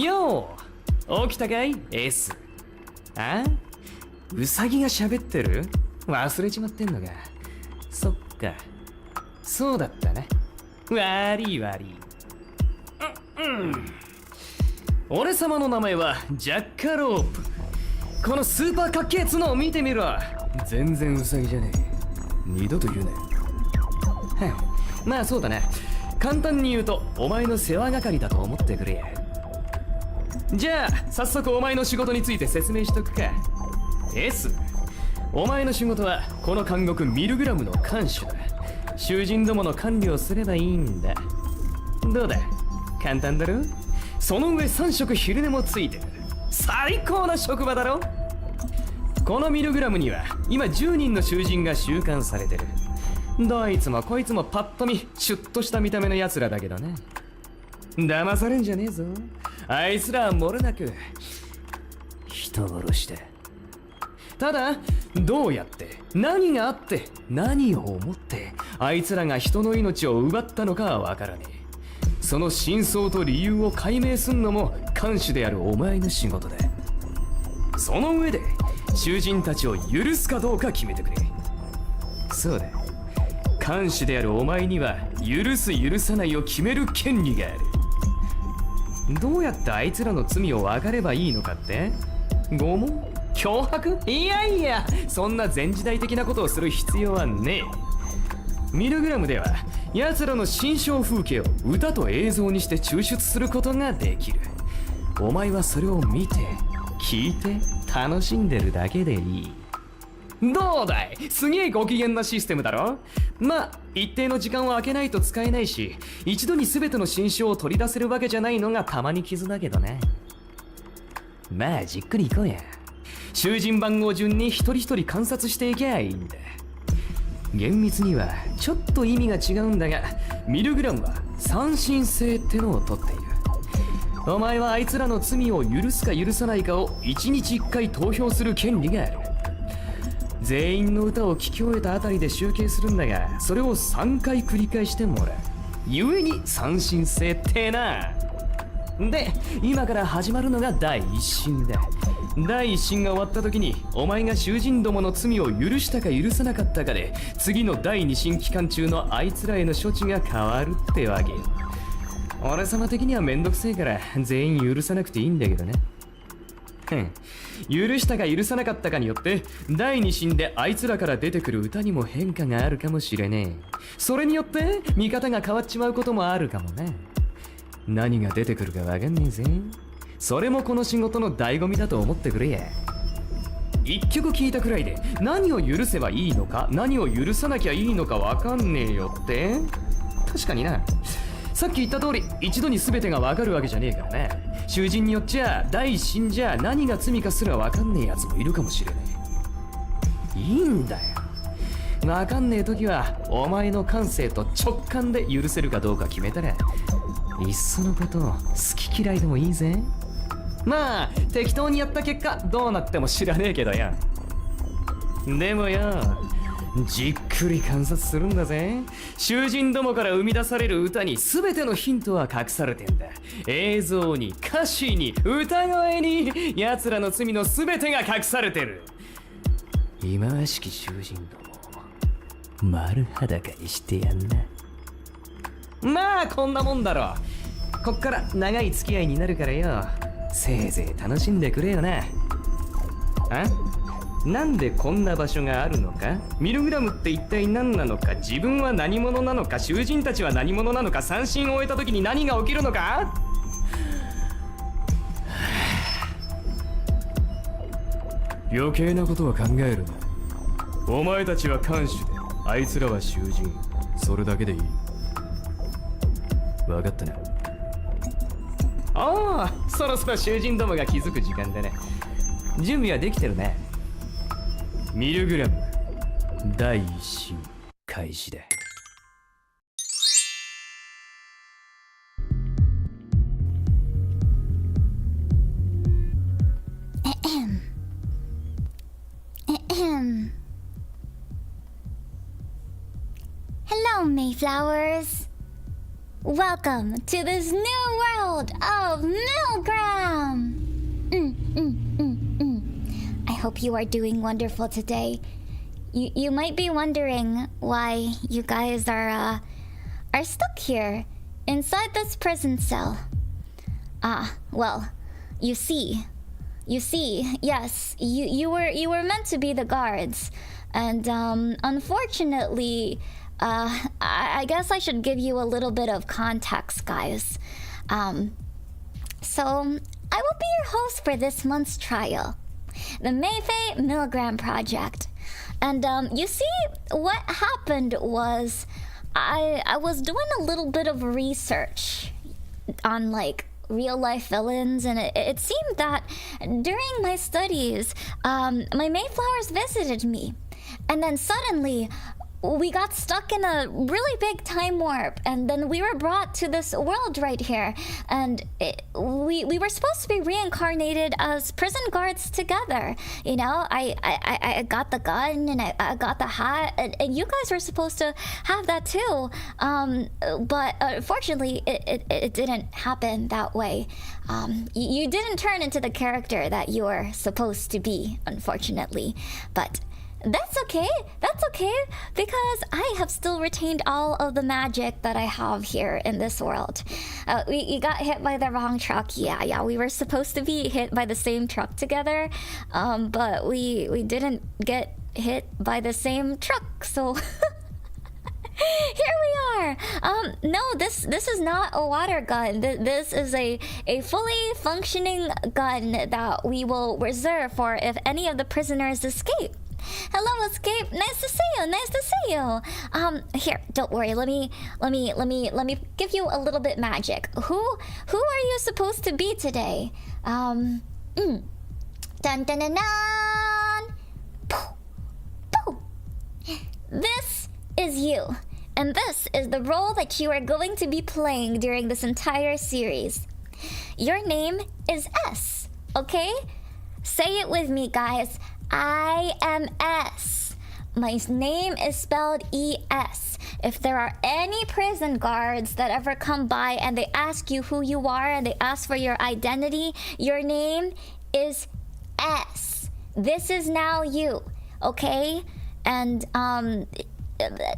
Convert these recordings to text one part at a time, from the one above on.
よう、起きたかい ?S。あ？ウサギが喋ってる？忘れちまってんのか。そっか。そうだったな。悪い悪い。俺様の名前はジャッカロープ。このスーパーかっけえ角を見てみろ。全然ウサギじゃねえ。二度と言うなよ。まあそうだな。簡単に言うとお前の世話係だと思ってくれや。じゃあ早速お前の仕事について説明しとくか。 S、 お前の仕事はこの監獄ミルグラムの看守だ。囚人どもの管理をすればいいんだ。どうだ、簡単だろ。その上3食昼寝もついてる最高な職場だろ。このミルグラムには今10人の囚人が収監されてる。どいつもこいつもパッと見シュッとした見た目のやつらだけどね。騙されんじゃねえぞ。あいつらは漏れなく人殺しだ。ただどうやって何があって何を思ってあいつらが人の命を奪ったのかはわからねえ。その真相と理由を解明すんのも看守であるお前の仕事だ。その上で囚人たちを許すかどうか決めてくれ。そうだ、看守であるお前には許す許さないを決める権利がある。どうやってあいつらの罪を分かればいいのかって？拷問？脅迫？いやいや、そんな前時代的なことをする必要はねえ。ミルグラムでは奴らの心象風景を歌と映像にして抽出することができる。お前はそれを見て聞いて楽しんでるだけでいい。どうだい、すげえご機嫌なシステムだろ。まあ一定の時間を空けないと使えないし、一度に全ての心象を取り出せるわけじゃないのがたまに傷だけどね。まあじっくり行こうや。囚人番号順に一人一人観察していけばいいんだ。厳密にはちょっと意味が違うんだが、ミルグラムは三審制ってのを取っている。お前はあいつらの罪を許すか許さないかを1日1回投票する権利がある。全員の歌を聴き終えたあたりで集計するんだが、それを3回繰り返してもらう。ゆえに三審制ってな。で、今から始まるのが第1審だ。第1審が終わった時にお前が囚人どもの罪を許したか許さなかったかで、次の第2審期間中のあいつらへの処置が変わるってわけよ。俺様的にはめんどくせえから全員許さなくていいんだけどね。許したか許さなかったかによって第2審であいつらから出てくる歌にも変化があるかもしれねえ。それによって見方が変わっちまうこともあるかもね。何が出てくるかわかんねえぜ。それもこの仕事の醍醐味だと思ってくれや。一曲聴いたくらいで何を許せばいいのか何を許さなきゃいいのかわかんねえよって。確かにな。さっき言った通り一度に全てがわかるわけじゃねえからな。囚人によっちゃ第一審じゃ何が罪かすらわかんねえやつもいるかもしれねえ。いいんだよ。わかんねえ時はお前の感性と直感で許せるかどうか決めたら、いっそのこと好き嫌いでもいいぜ。まあ適当にやった結果どうなっても知らねえけどよ。でもよ、じっくり観察するんだぜ。囚人どもから生み出される歌に全てのヒントは隠されてんだ。映像に歌詞に歌声に奴らの罪の全てが隠されてる。忌まわしき囚人ども丸裸にしてやんな。まあこんなもんだろ。こっから長い付き合いになるからよ、せいぜい楽しんでくれよな。なんでこんな場所があるのか、ミルグラムって一体何なのか、自分は何者なのか、囚人たちは何者なのか、三審を終えた時に何が起きるのか。余計なことは考えるな。お前たちは看守であいつらは囚人、それだけでいい。分かったな。ああ、そろそろ囚人どもが気づく時間だね。準備はできてるね。ミルグラム第1審開始だ。Hello, Maeflowers. Welcome to this new world of MILGRAM! I hope you are doing wonderful today. You might be wondering why you guys are stuck here inside this prison cell. Well, you see, yes, you were meant to be the guards, and unfortunately, I guess I should give you a little bit of context, guys. So I will be your host for this month's trial, the MAEFAE MILGRAM Project. And you see, what happened was I was doing a little bit of research on like real life villains, and it seemed that during my studies, my Maeflowers visited me, and then suddenly we got stuck in a really big time warp, and then we were brought to this world right here, and we were supposed to be reincarnated as prison guards together. You know, I got the gun, and I got the hat, and you guys were supposed to have that too, but unfortunately it didn't happen that way. You didn't turn into the character that you were supposed to be, unfortunately, but that's okay, because I have still retained all of the magic that I have here in this world. We got hit by the wrong truck. Yeah, we were supposed to be hit by the same truck together, but we didn't get hit by the same truck, so here we are. No, this is not a water gun. This is a fully functioning gun that we will reserve for if any of the prisoners escape. Hello, Escape. Nice to see you. Here, don't worry. Let me give you a little bit magic. Who are you supposed to be today? Dun dun dun dun. Pooh, pooh. This is you, and this is the role that you are going to be playing during this entire series. Your name is S, okay? Say it with me, guys. I am S. My name is spelled E-S. If there are any prison guards that ever come by and they ask you who you are and they ask for your identity, your name is S. This is now you, okay? And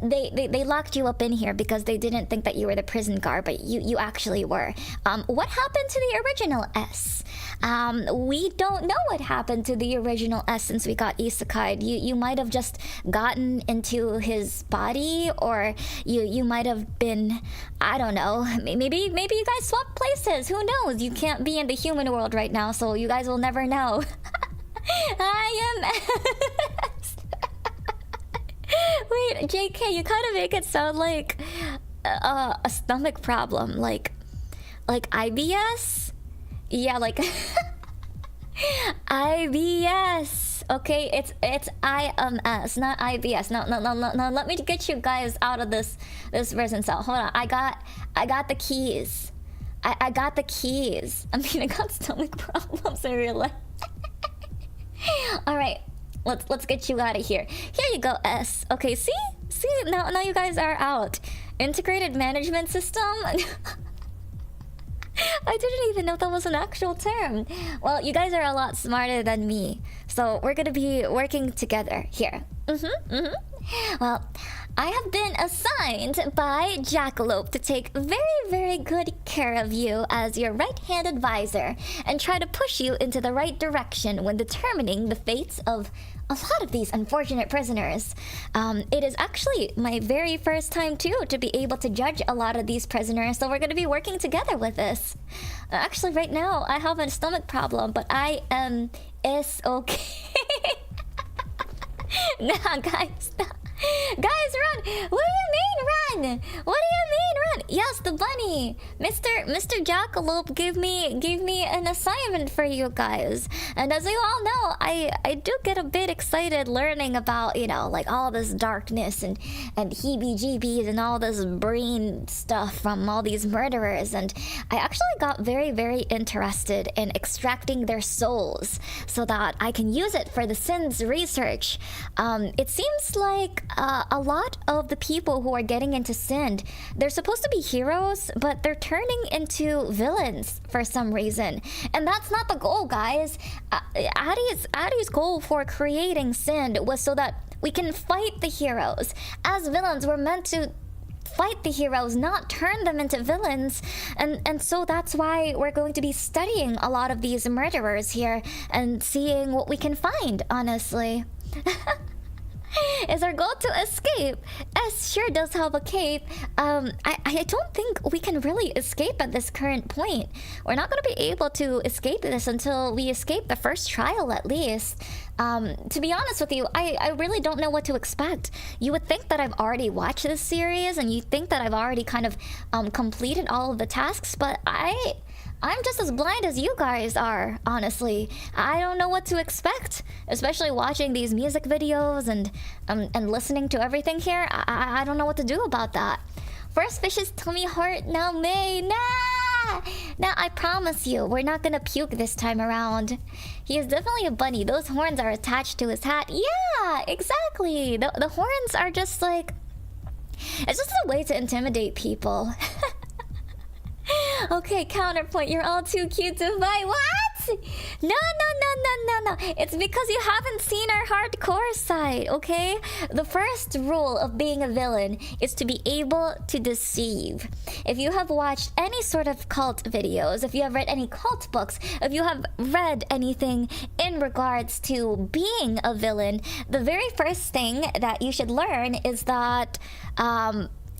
they locked you up in here because they didn't think that you were the prison guard, but you actually were. What happened to the original S? We don't know what happened to the original S since we got isekai'd. You might have just gotten into his body, or you might have been, I don't know, maybe you guys swapped places. Who knows? You can't be in the human world right now, so you guys will never know. I am S. Wait, JK, you kind of make it sound like a stomach problem, like IBS. Yeah, like IBS. Okay, it's IMS, not IBS. No. Let me get you guys out of this prison cell. Hold on, I got the keys. I got the keys. I mean, I got stomach problems in real life. All right. Let's get you out of here. Here you go, S. Okay, see? Now you guys are out. Integrated management system? I didn't even know that was an actual term. Well, you guys are a lot smarter than me, so we're gonna be working together here. Well, I have been assigned by Jackalope to take very, very good care of you as your right-hand advisor and try to push you into the right direction when determining the fates of a lot of these unfortunate prisoners. It is actually my very first time too to be able to judge a lot of these prisoners, so we're going to be working together with this. Actually, right now I have a stomach problem, but I am okay. Nah, guys, guys, run! What do you mean run? What do you mean run? Yes, the bunny. Mr. Jackalope gave me an assignment for you guys. And as you all know, I do get a bit excited learning about, you know, like all this darkness and heebie-jeebies and all this brain stuff from all these murderers. And I actually got very, very interested in extracting their souls so that I can use it for the Sins research. It seems like a lot of the people who are getting into Sin, they're supposed to be heroes, but they're turning into villains for some reason. And that's not the goal, guys. Addy's goal for creating Sin was so that we can fight the heroes. As villains, we're meant to fight the heroes, not turn them into villains. And so that's why we're going to be studying a lot of these murderers here and seeing what we can find, honestly. Is our goal to escape? S sure does have a cape. I don't think we can really escape at this current point. We're not going to be able to escape this until we escape the first trial, at least. To be honest with you, I really don't know what to expect. You would think that I've already watched this series and you think that I've already kind of completed all of the tasks, but I'm just as blind as you guys are, honestly. I don't know what to expect, especially watching these music videos and listening to everything here. I don't know what to do about that. First fish's tummy heart, now May, nah! Now I promise you, we're not gonna puke this time around. He is definitely a bunny. Those horns are attached to his hat. Yeah, exactly. The horns are just like... It's just a way to intimidate people. Okay, counterpoint, you're all too cute to fight. What? No. It's because you haven't seen our hardcore side, okay? The first rule of being a villain is to be able to deceive. If you have watched any sort of cult videos, if you have read any cult books, if you have read anything in regards to being a villain, the very first thing that you should learn is that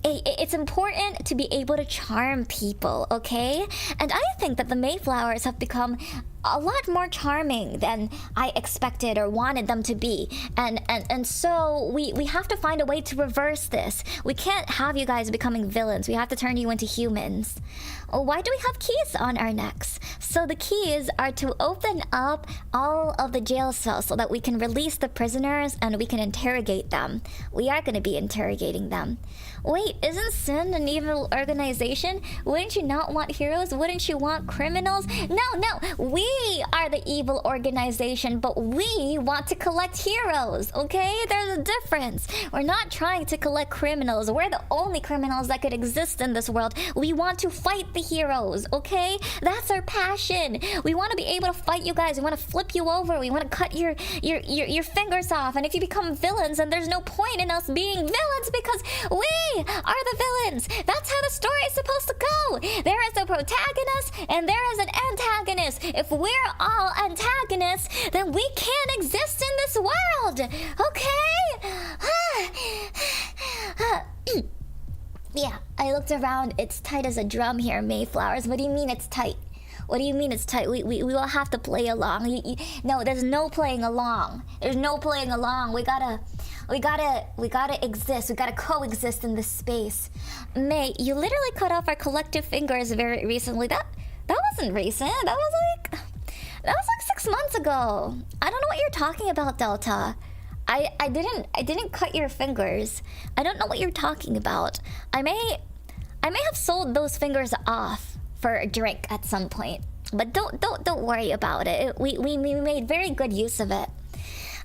it's important to be able to charm people, okay? And I think that the Maeflowers have become a lot more charming than I expected or wanted them to be. And so we have to find a way to reverse this. We can't have you guys becoming villains. We have to turn you into humans. Why do we have keys on our necks? So the keys are to open up all of the jail cells so that we can release the prisoners and we can interrogate them. We are going to be interrogating them. Wait, isn't Sin an evil organization? Wouldn't you not want heroes? Wouldn't you want criminals? No, we are the evil organization, but we want to collect heroes, okay? There's a difference. We're not trying to collect criminals. We're the only criminals that could exist in this world. We want to fight the heroes, okay? That's our passion. We want to be able to fight you guys. We want to flip you over. We want to cut your fingers off. And if you become villains, then there's no point in us being villains because we are the villains. That's how the story is supposed to go. There is a protagonist and there is an antagonist. If we're all antagonists, then we can't exist in this world, okay? Yeah, I looked around. It's tight as a drum here, Maeflowers. What do you mean it's tight? What do you mean it's tight? We will have to play along. No, there's no playing along. There's no playing along. We gotta exist. We gotta coexist in this space. May, you literally cut off our collective fingers very recently. That wasn't recent. That was like 6 months ago. I don't know what you're talking about, Delta. I didn't cut your fingers. I don't know what you're talking about. I may have sold those fingers off for a drink at some point. But don't worry about it. We made very good use of it.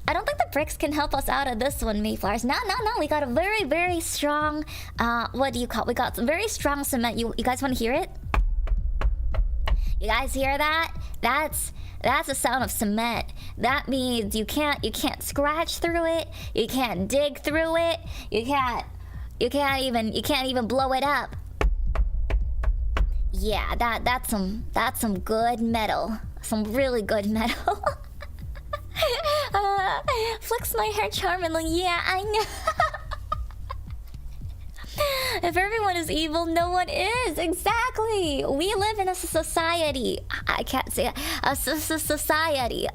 I don't think the bricks can help us out of this one, Maeflowers. No. We got a very, very strong what do you call it? We got some very strong cement. You guys want to hear it? You guys hear that? That's the sound of cement. That means you can't scratch through it. You can't dig through it. You can't even blow it up. Yeah, that's some good metal. Some really good metal. Flicks my hair charmingly. Yeah, I know. If everyone is evil, no one is. Exactly. We live in a society. I can't say it. A society.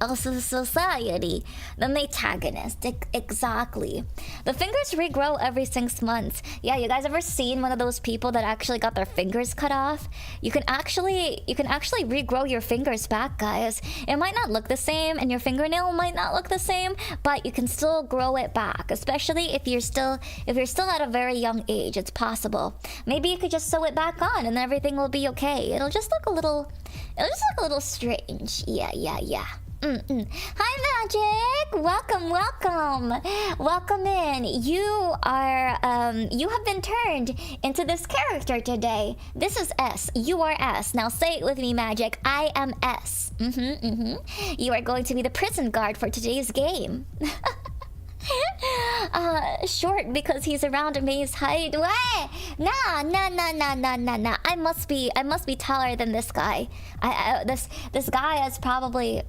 The antagonist. Exactly. The fingers regrow every 6 months. Yeah, you guys ever seen one of those people that actually got their fingers cut off? You can actually regrow your fingers back, guys. It might not look the same, and your fingernail might not look the same, but you can still grow it back. Especially if you're still at a very young age. It's possible. Maybe you could just sew it back on and everything will be okay. It'll just look a little strange. Yeah. Hi, Magic! Welcome in. You have been turned into this character today. This is S. You are S. Now say it with me, Magic. I am S. You are going to be the prison guard for today's game. Short because he's around May's height. What? Nah. I must be taller than this guy. This guy is probably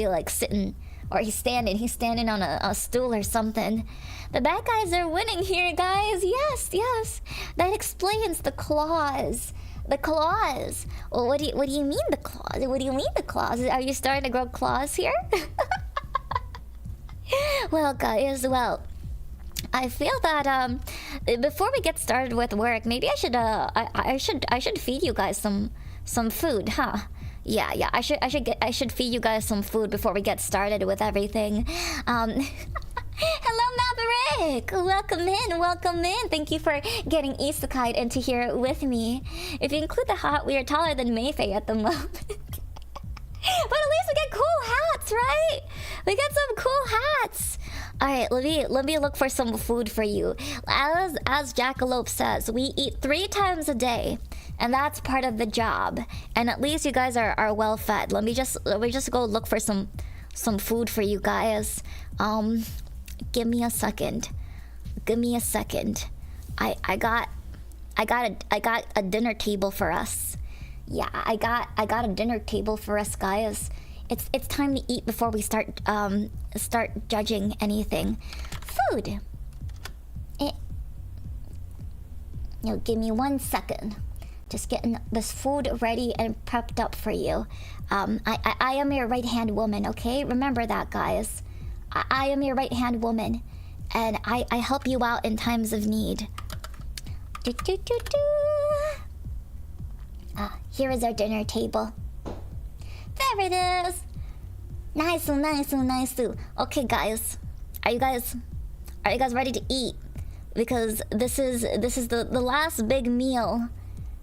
like sitting, or he's standing on a stool or something. The bad guys are winning here, guys. Yes. That explains the claws. The claws. Well, what do you mean the claws? What do you mean the claws? Are you starting to grow claws here? Well, guys, I feel that before we get started with work, maybe I should feed you guys some food, huh? Yeah. I should feed you guys some food before we get started with everything. Hello, Maverick. Welcome in. Thank you for getting isekai into here with me. If you include the hat, we are taller than MAEFAE at the moment. But at least we get cool hats, right? We get some cool hats. All right, let me look for some food for you. As Jackalope says, we eat 3 times a day, and that's part of the job. And at least you guys are well fed. Let me just go look for some food for you guys. Give me a second. I got a dinner table for us. Yeah, I got a dinner table for us, guys. It's time to eat before we start judging anything. Food. Give me 1 second. Just getting this food ready and prepped up for you. I am your right-hand woman, okay? Remember that, guys. I am your right-hand woman, and I help you out in times of need. Here is our dinner table. There it is. Nice. Okay, guys. Are you guys ready to eat? Because this is the last big meal.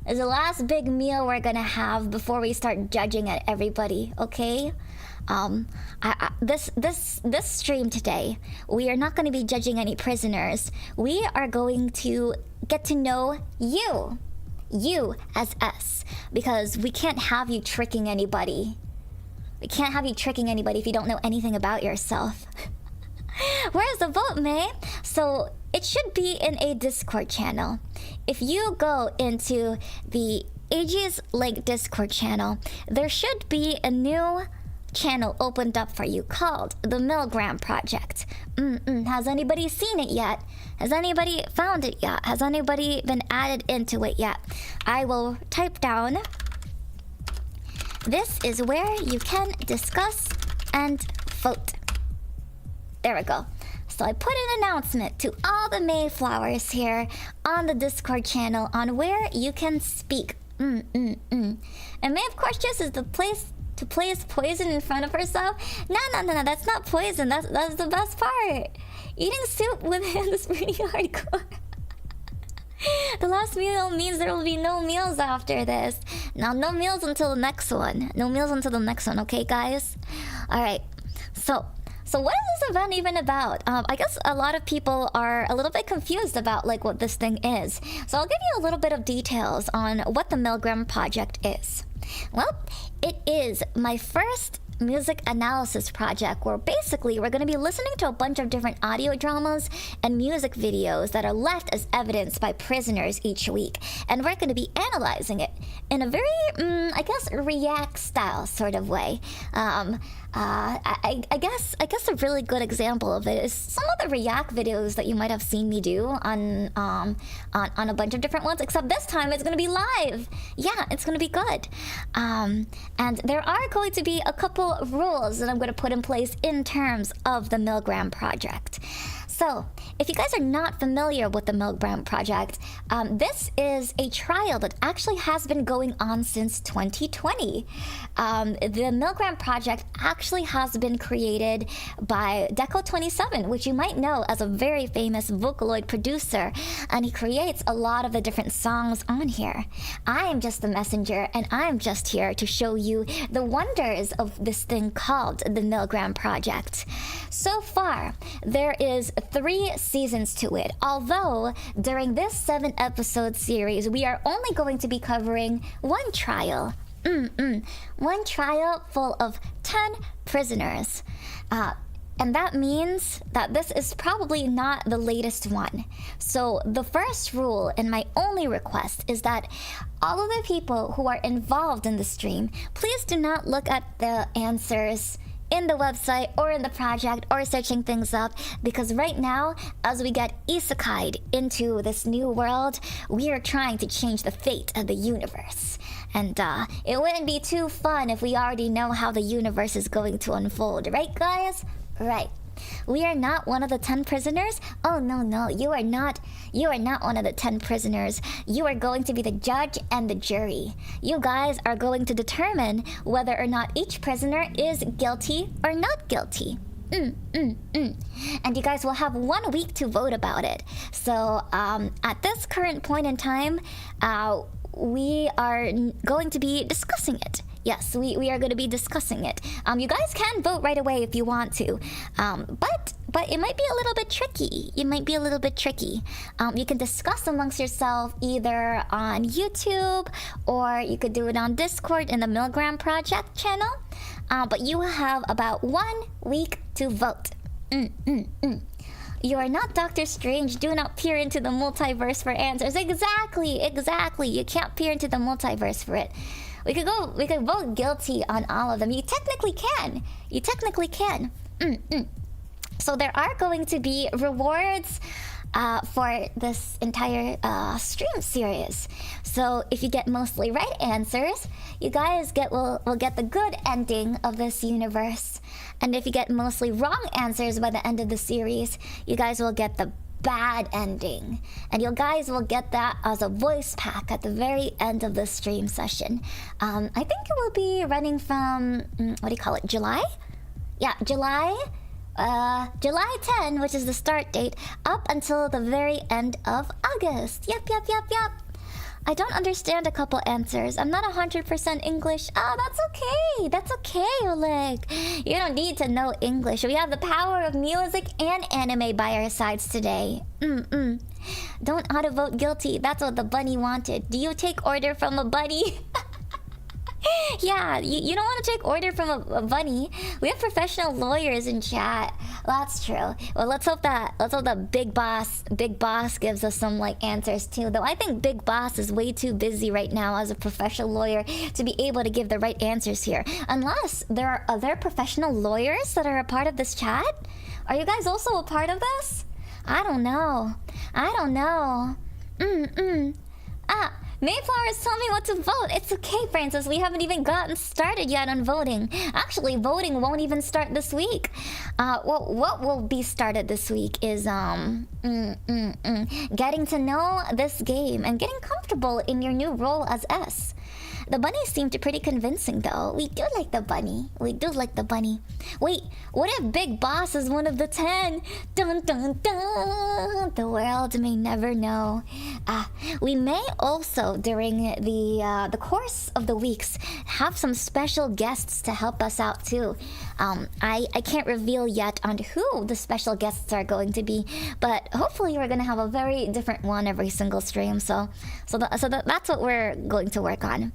It's the last big meal we're gonna have before we start judging at everybody, okay? This stream today, we are not going to be judging any prisoners. We are going to get to know you as us, because we can't have you tricking anybody. We can't have you tricking anybody if you don't know anything about yourself. Where's the vote, May? So it should be in a Discord channel. If you go into the Aegis-Link Discord channel, there should be a new channel opened up for you called the MILGRAM Project. Has anybody seen it yet? Has anybody found it yet? Has anybody been added into it yet? I will type down. This is where you can discuss and vote. There we go. So I put an announcement to all the Maeflowers here on the Discord channel on where you can speak. And May, of course, just is the place to place poison in front of herself. No, that's not poison. That's the best part. Eating soup with him is pretty hardcore. The last meal means there will be no meals after this. Now, no meals until the next one. Okay, guys? Alright. So what is this event even about? I guess a lot of people are a little bit confused about like what this thing is. So I'll give you a little bit of details on what the MILGRAM Project is. Well, it is my first music analysis project where basically we're going to be listening to a bunch of different audio dramas and music videos that are left as evidence by prisoners each week, and we're going to be analyzing it in a very I guess react style sort of way. I guess a really good example of it is some of the react videos that you might have seen me do on a bunch of different ones, except this time it's going to be live. Yeah, it's going to be good. And there are going to be a couple rules that I'm going to put in place in terms of the MILGRAM Project. So, if you guys are not familiar with the MILGRAM Project, this is a trial that actually has been going on since 2020. The MILGRAM Project actually has been created by Deco27, which you might know as a very famous Vocaloid producer, and he creates a lot of the different songs on here. I am just the messenger, and I'm just here to show you the wonders of this thing called the MILGRAM Project. So far, there is 3 seasons to it, although during this 7-episode series, we are only going to be covering one trial. One trial full of 10 prisoners. And that means that this is probably not the latest one. So the first rule and my only request is that all of the people who are involved in the stream, please do not look at the answers in the website or in the project or searching things up, because right now, as we get isekai'd into this new world, we are trying to change the fate of the universe. And it wouldn't be too fun if we already know how the universe is going to unfold, right guys? Right. We are not one of the 10 prisoners. Oh no, you are not one of the 10 prisoners. You are going to be the judge and the jury. You guys are going to determine whether or not each prisoner is guilty or not guilty. And you guys will have 1 week to vote about it. So at this current point in time, we are going to be discussing it. Yes, we are going to be discussing it. You guys can vote right away if you want to, but it might be a little bit tricky. It might be a little bit tricky. You can discuss amongst yourself either on YouTube, or you could do it on Discord in the MILGRAM Project channel. But you will have about 1 week to vote. You are not Doctor Strange. Do not peer into the multiverse for answers. Exactly. You can't peer into the multiverse for it. We could vote guilty on all of them. You technically can. So there are going to be rewards for this entire stream series. So if you get mostly right answers, you guys will get the good ending of this universe. And if you get mostly wrong answers by the end of the series, you guys will get the bad ending. And you guys will get that as a voice pack at the very end of the stream session. I think it will be running from, July? Yeah, July 10, which is the start date, up until the very end of August. Yep. I don't understand a couple answers. I'm not 100% English. That's okay, Oleg. You don't need to know English. We have the power of music and anime by our sides today. Don't auto-vote guilty. That's what the bunny wanted. Do you take order from a bunny? Yeah, you don't want to take order from a bunny. We have professional lawyers in chat. That's true. Well, let's hope that Big Boss gives us some answers too. Though I think Big Boss is way too busy right now as a professional lawyer to be able to give the right answers here. Unless there are other professional lawyers that are a part of this chat. Are you guys also a part of this? I don't know. Maeflowers, tell me what to vote. It's okay, Francis. We haven't even gotten started yet on voting. Actually, voting won't even start this week. What will be started this week is getting to know this game and getting comfortable in your new role as S. The bunnies seemed pretty convincing, though. We do like the bunny. Wait, what if Big Boss is one of the 10? Dun dun dun! The world may never know. We may also, during the course of the weeks, have some special guests to help us out too. I can't reveal yet on who the special guests are going to be, but hopefully we're gonna have a very different one every single stream. So that's what we're going to work on.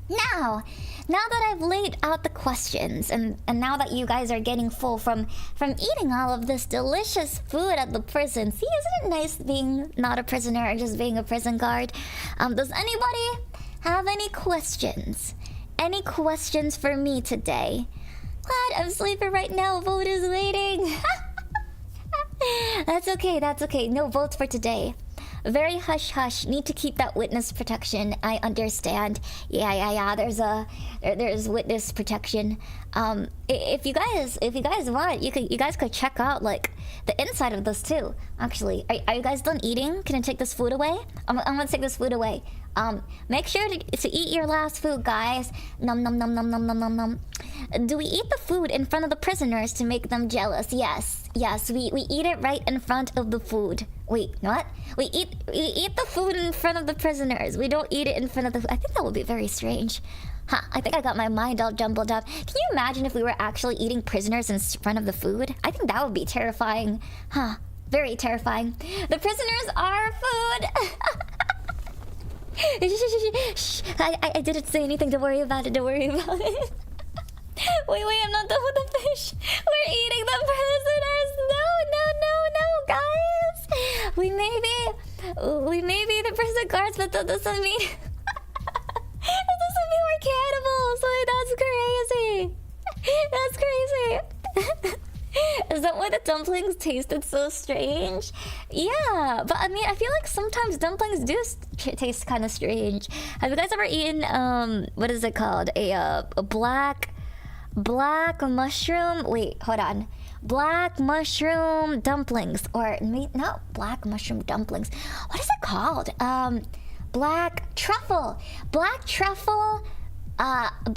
Now that I've laid out the questions, and now that you guys are getting full from eating all of this delicious food at the prison, see, isn't it nice being not a prisoner or just being a prison guard? Does anybody have any questions? Any questions for me today? Glad I'm sleeping right now. Vote is waiting. That's okay. No votes for today. Very hush hush. Need to keep that witness protection. I understand. Yeah. There's witness protection. If you guys want, you guys could check out like the inside of this too. Actually, are you guys done eating? Can I take this food away? I'm gonna take this food away. Make sure to eat your last food, guys. Nom nom nom nom nom nom nom nom. Do we eat the food in front of the prisoners to make them jealous? Yes, we eat it right in front of the food. Wait, what? We eat the food in front of the prisoners. We don't eat it in front of the. I think that would be very strange. Huh, I think I got my mind all jumbled up. Can you imagine if we were actually eating prisoners in front of the food? I think that would be terrifying. Huh, very terrifying. The prisoners are food. Shh, I didn't say anything. Don't worry about it. Wait, I'm not done with the fish. We're eating the prisoners. No, guys. We may be the prison guards, but that doesn't mean that doesn't mean we're cannibals. Like, that's crazy. Is that why the dumplings tasted so strange? Yeah, but I mean, I feel like sometimes dumplings do taste kind of strange. Have you guys ever eaten what is it called? A black mushroom? Wait, hold on. Black mushroom dumplings, or not black mushroom dumplings. What is it called? Black truffle.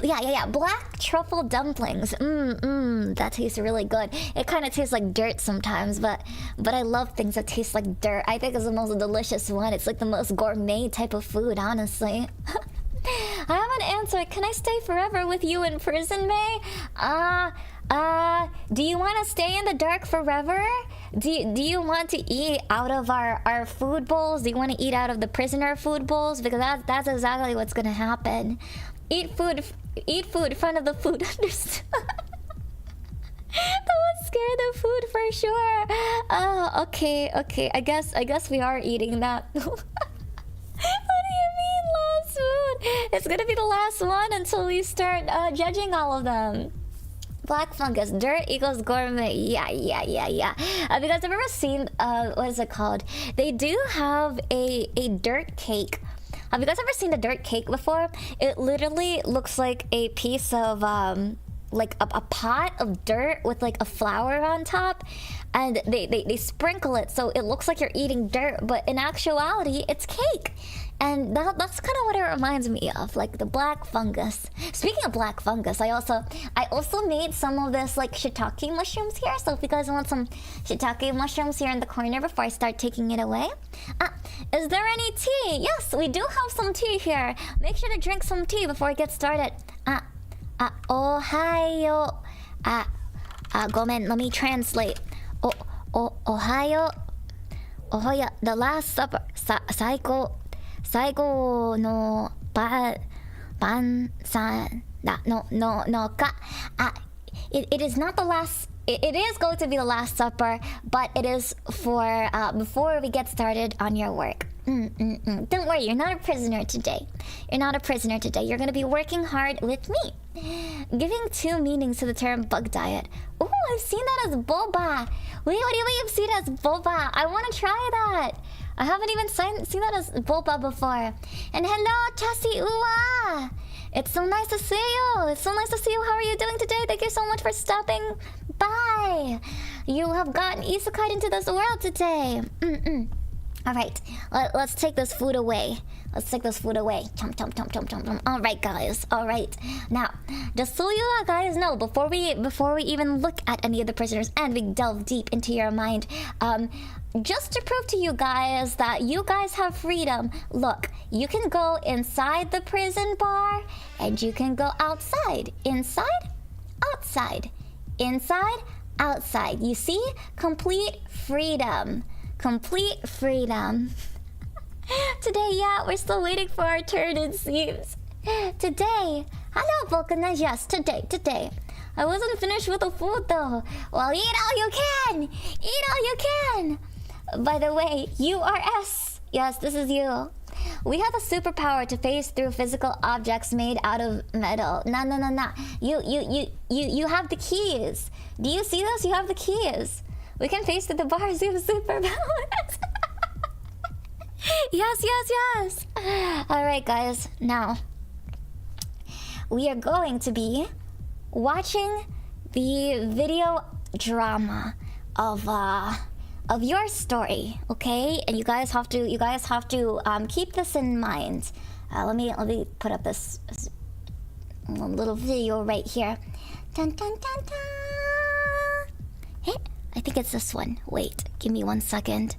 Yeah. Black truffle dumplings. That tastes really good. It kind of tastes like dirt sometimes, but I love things that taste like dirt. I think it's the most delicious one. It's like the most gourmet type of food, honestly. I have an answer. Can I stay forever with you in prison, May? Do you want to stay in the dark forever? Do you want to eat out of our food bowls? Do you want to eat out of the prisoner food bowls? Because that's exactly what's gonna happen. Eat food in front of the food. Understood. That would scare the food for sure. Okay. I guess we are eating that. What do you mean last food? It's gonna be the last one until we start judging all of them. Black fungus, dirt equals gourmet. Yeah. Have you guys ever seen what is it called? They do have a dirt cake. Have you guys ever seen a dirt cake before? It literally looks like a piece of like a pot of dirt with like a flower on top, and they sprinkle it so it looks like you're eating dirt, but in actuality it's cake. And that's kind of what it reminds me of, like the black fungus. Speaking of black fungus, I also made some of this like shiitake mushrooms here. So if you guys want some shiitake mushrooms here in the corner before I start taking it away. Is there any tea? Yes, we do have some tea here. Make sure to drink some tea before I get started. Ohayo. Gomen, let me translate. Ohayo. Ohoya, the last supper. Saigo no ban san no ka. It is not the last. It is going to be the last supper, but it is for before we get started on your work. Don't worry, you're not a prisoner today. You're going to be working hard with me. Giving two meanings to the term bug diet. Oh, I've seen that as boba. Wait, what do you mean you've seen it as boba? I want to try that. I haven't even seen that as boba before. And hello, Chassi Uwa. It's so nice to see you. How are you doing today? Thank you so much for stopping by. You have gotten isekai into this world today. Alright, let's take this food away. Chomp. Alright, guys. Alright. Now, just so you guys know, before we even look at any of the prisoners and we delve deep into your mind, just to prove to you guys that you guys have freedom, look, you can go inside the prison bar and you can go outside. Inside, outside. Inside, outside. You see? Complete freedom. Today, yeah, we're still waiting for our turn, it seems. Today. Hello, Volcana. Yes, today. I wasn't finished with the food, though. Well, eat all you can. By the way, URS. Yes, this is you. We have a superpower to phase through physical objects made out of metal. No. You have the keys. Do you see this? You have the keys. We can phase through the bars. We have superpowers. Yes, yes, yes. All right, guys. Now, we are going to be watching the video drama of your story, okay? And you guys have to keep this in mind. Let me put up this little video right here. Dun, dun, dun, dun. Hey, I think it's this one. Wait, give me 1 second.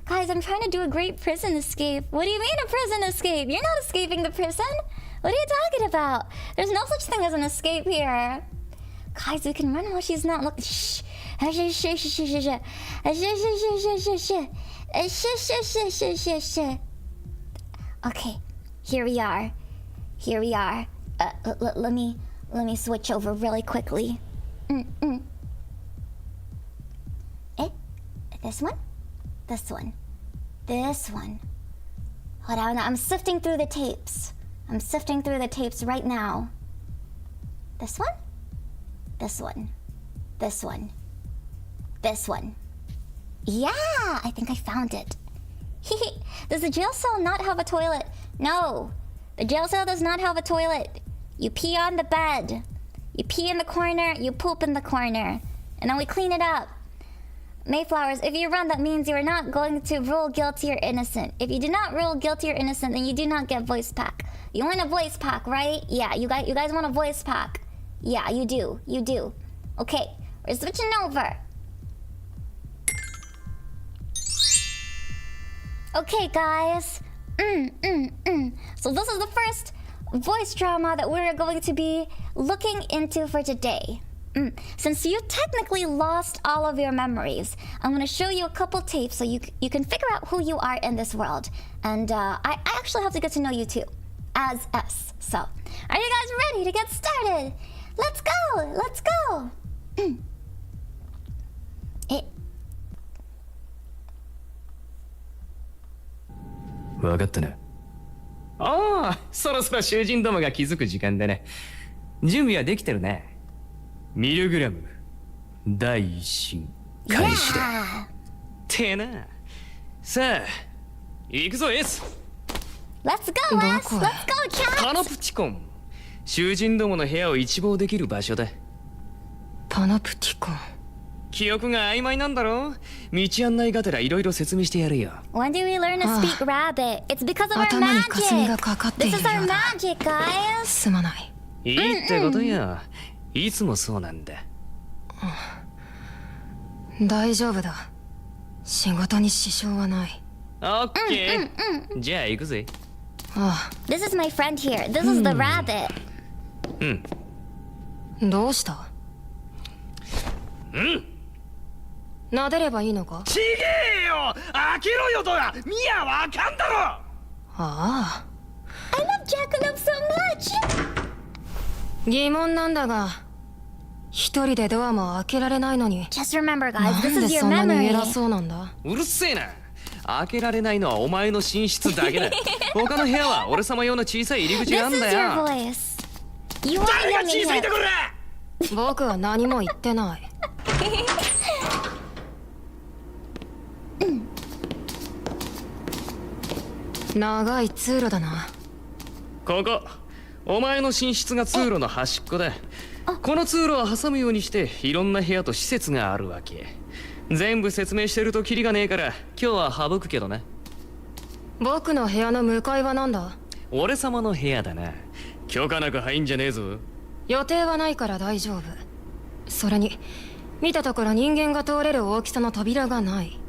Guys, I'm trying to do a great prison escape. What do you mean a prison escape? You're not escaping the prison. What are you talking about? There's no such thing as an escape here. Guys, we can run while she's not looking. Shh. Okay, here we are. Here we are. Let me switch over really quickly. Eh? This one? This one. This one. Hold on, I'm sifting through the tapes. I'm sifting through the tapes right now. This one? This one. This one. This one. Yeah, I think I found it. Does the jail cell not have a toilet? No, the jail cell does not have a toilet. You pee on the bed. You pee in the corner, you poop in the corner. And then we clean it up. Maeflowers, if you run, that means you are not going to rule guilty or innocent. If you do not rule guilty or innocent, then you do not get voice pack. You want a voice pack, right? Yeah, you guys want a voice pack. Yeah, you do. You do. Okay, we're switching over. Okay, guys. So this is the first voice drama that we're going to be looking into for today. Since you technically lost all of your memories, I'm going to show you a couple tapes so you can figure out who you are in this world. And I actually have to get to know you too, as us. So, are you guys ready to get started? Let's go! Let's go! Eh. 分かったな。ああ、そろそろ囚人どもが気づく時間だね。準備はできてるね。ミルグラム第一審開始だ。てな。さあ、行くぞエース。Let's go, Wes! Let's go, chat! パノプティコン。囚人どもの部屋を一望できる場所だ。パノプティコン。記憶が曖昧なんだろ。道案内がてらいろいろ説明してやるよ。When do we learn to speak rabbit? It's because of our 頭に霞が magic! かかってい This る is よ our うだ。 magic, guys! すまない。いいってことよ。いつもそうなんだ。大丈夫だ。仕事に支障はない。オッケー。じゃあ行くぜ。あ This is my friend here. This is the rabbit. どうした？撫でればいいのか？ちげえよ。開けろよドア。ミヤわかんだろ。ああ。I love Jackalope so much! 疑問なんだが、一人でドアも開けられないのに。Just remember, guys, な this んで is your そんなに memory. 偉そうなんだ？うるせえな。開けられないのはお前の寝室だけだ。他の部屋は俺様用の小さい入り口 This なん is だ your よ。 voice. You are 誰が young 小さい and ところだ。僕は何も言ってない。長い通路だな。ここお前の寝室が通路の端っこだ。この通路を挟むようにしていろんな部屋と施設があるわけ。全部説明してるとキリがねえから今日は省くけどな。僕の部屋の向かいはなんだ？俺様の部屋だな。許可なく入んじゃねえぞ。予定はないから大丈夫。それに見たところ人間が通れる大きさの扉がない。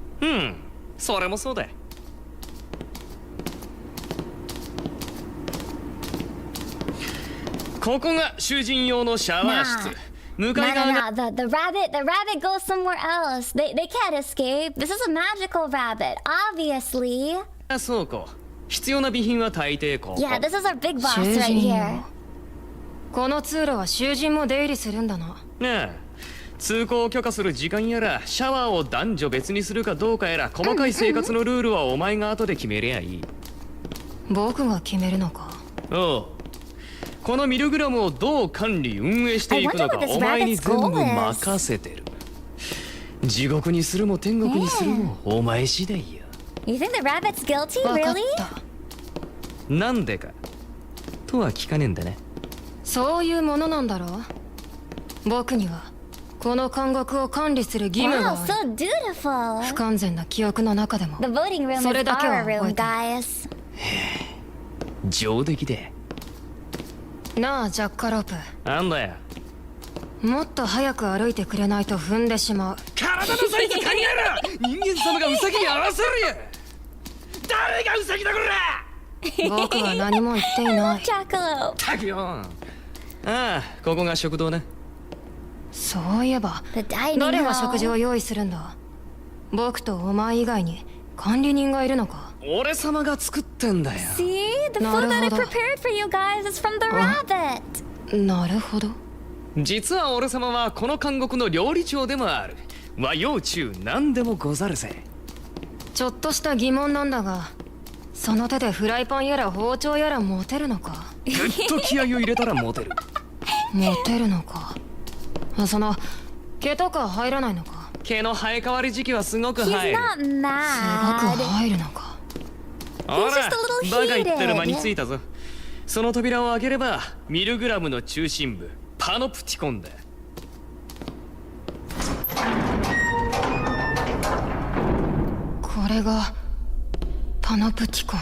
それもそうだ。ここが囚人用のシャワー室。向かい側が No. The rabbit goes somewhere else. They can't escape. This is a magical rabbit, obviously. 倉庫。必要な備品は大抵ここ。Yeah, this is our big boss 囚 right 人 here. 用。この通路は囚人も出入りするんだな。ねえ、通行を許可する時間やらシャワーを男女別にするかどうかやら細かい生活のルールはお前が後で決めりゃいい。僕が決めるのか。おう。このミルグラムをどう管理運営していくのか I wonder what this お前に rabbit's 全 goal 部 is. 任せてる。地獄にするも天国にするもお前次第よ。 You think the rabbit's guilty, 分かっ really? た。なんでかとは聞かねえんだね。そういうものなんだろう。僕にはこの監獄を管理する義務 Wow, がある。 so dutiful. 不完全な記憶の中でも The voting room is それだけは our 覚 room, えてる。 guys. 上出来で。なあジャッカロープ、なんだよ。もっと早く歩いてくれないと踏んでしまう。体のサイズ考えろ。人間様がウサギに合わせるや。誰がウサギだこら。僕は何も言っていない。 Jackalope. たくよ。ああ、ここが食堂な。そういえば The dining 誰が食事 hall. を用意するんだ。僕とお前以外に管理人がいるのか。俺様が作ってんだよ。 See? The food that I なるほど。 prepared for you guys is from the rabbit. なるほど。実は俺様はこの監獄の料理長でもある。和洋中何でもござるぜ。ちょっとした疑問なんだが、その手でフライパンやら包丁やら持てるのか。ぐっと気合を入れたらモテる。持てるのか。その毛とか入らないのか。毛の生え変わり時期はすごく He's 入る。 not すごく mad. 入るのか。ほ He's ら just a little バカ言ってる heated. 間についたぞ。その扉を開ければミルグラムの中心部パノプティコンだ。これがパノプティコン。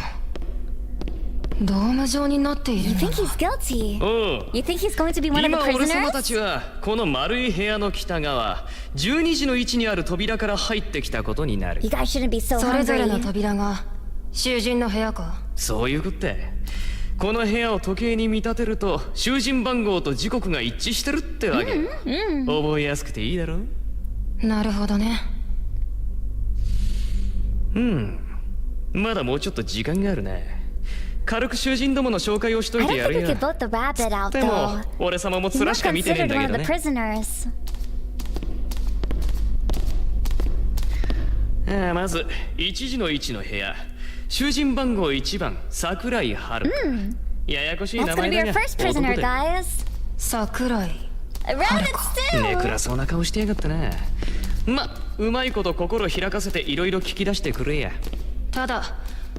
ドーム状になってい You るの think だ。 he's guilty? おう。 You think he's going to be one of 今 the 俺様た prisoners? ちはこの丸い部屋の北側12時の位置にある扉から入ってきたことになる。 You guys shouldn't be so それぞれの hungry. 扉が囚人の部屋か。そういうことだ。この部屋を時計に見立てると囚人番号と時刻が一致してるってわけ。覚えやすくていいだろ。なるほどね。まだもうちょっと時間があるな。軽く囚人どもの紹介をしと I いて don't や think る we よ。 could vote the rabbit out でも though. 俺様も He's 面 not しか見てねえん considered だけ one ど of the ね。 prisoners. まず1時の位置の部屋囚人番号1番桜井遥、ややこしい That's 名 gonna 前 be だ our が first 男 prisoner, だよ。 guys. 桜井。 A rabbit ね stew. 暗そうな顔してやがったな。うまいこと心開かせていろいろ聞き出してくれや。ただ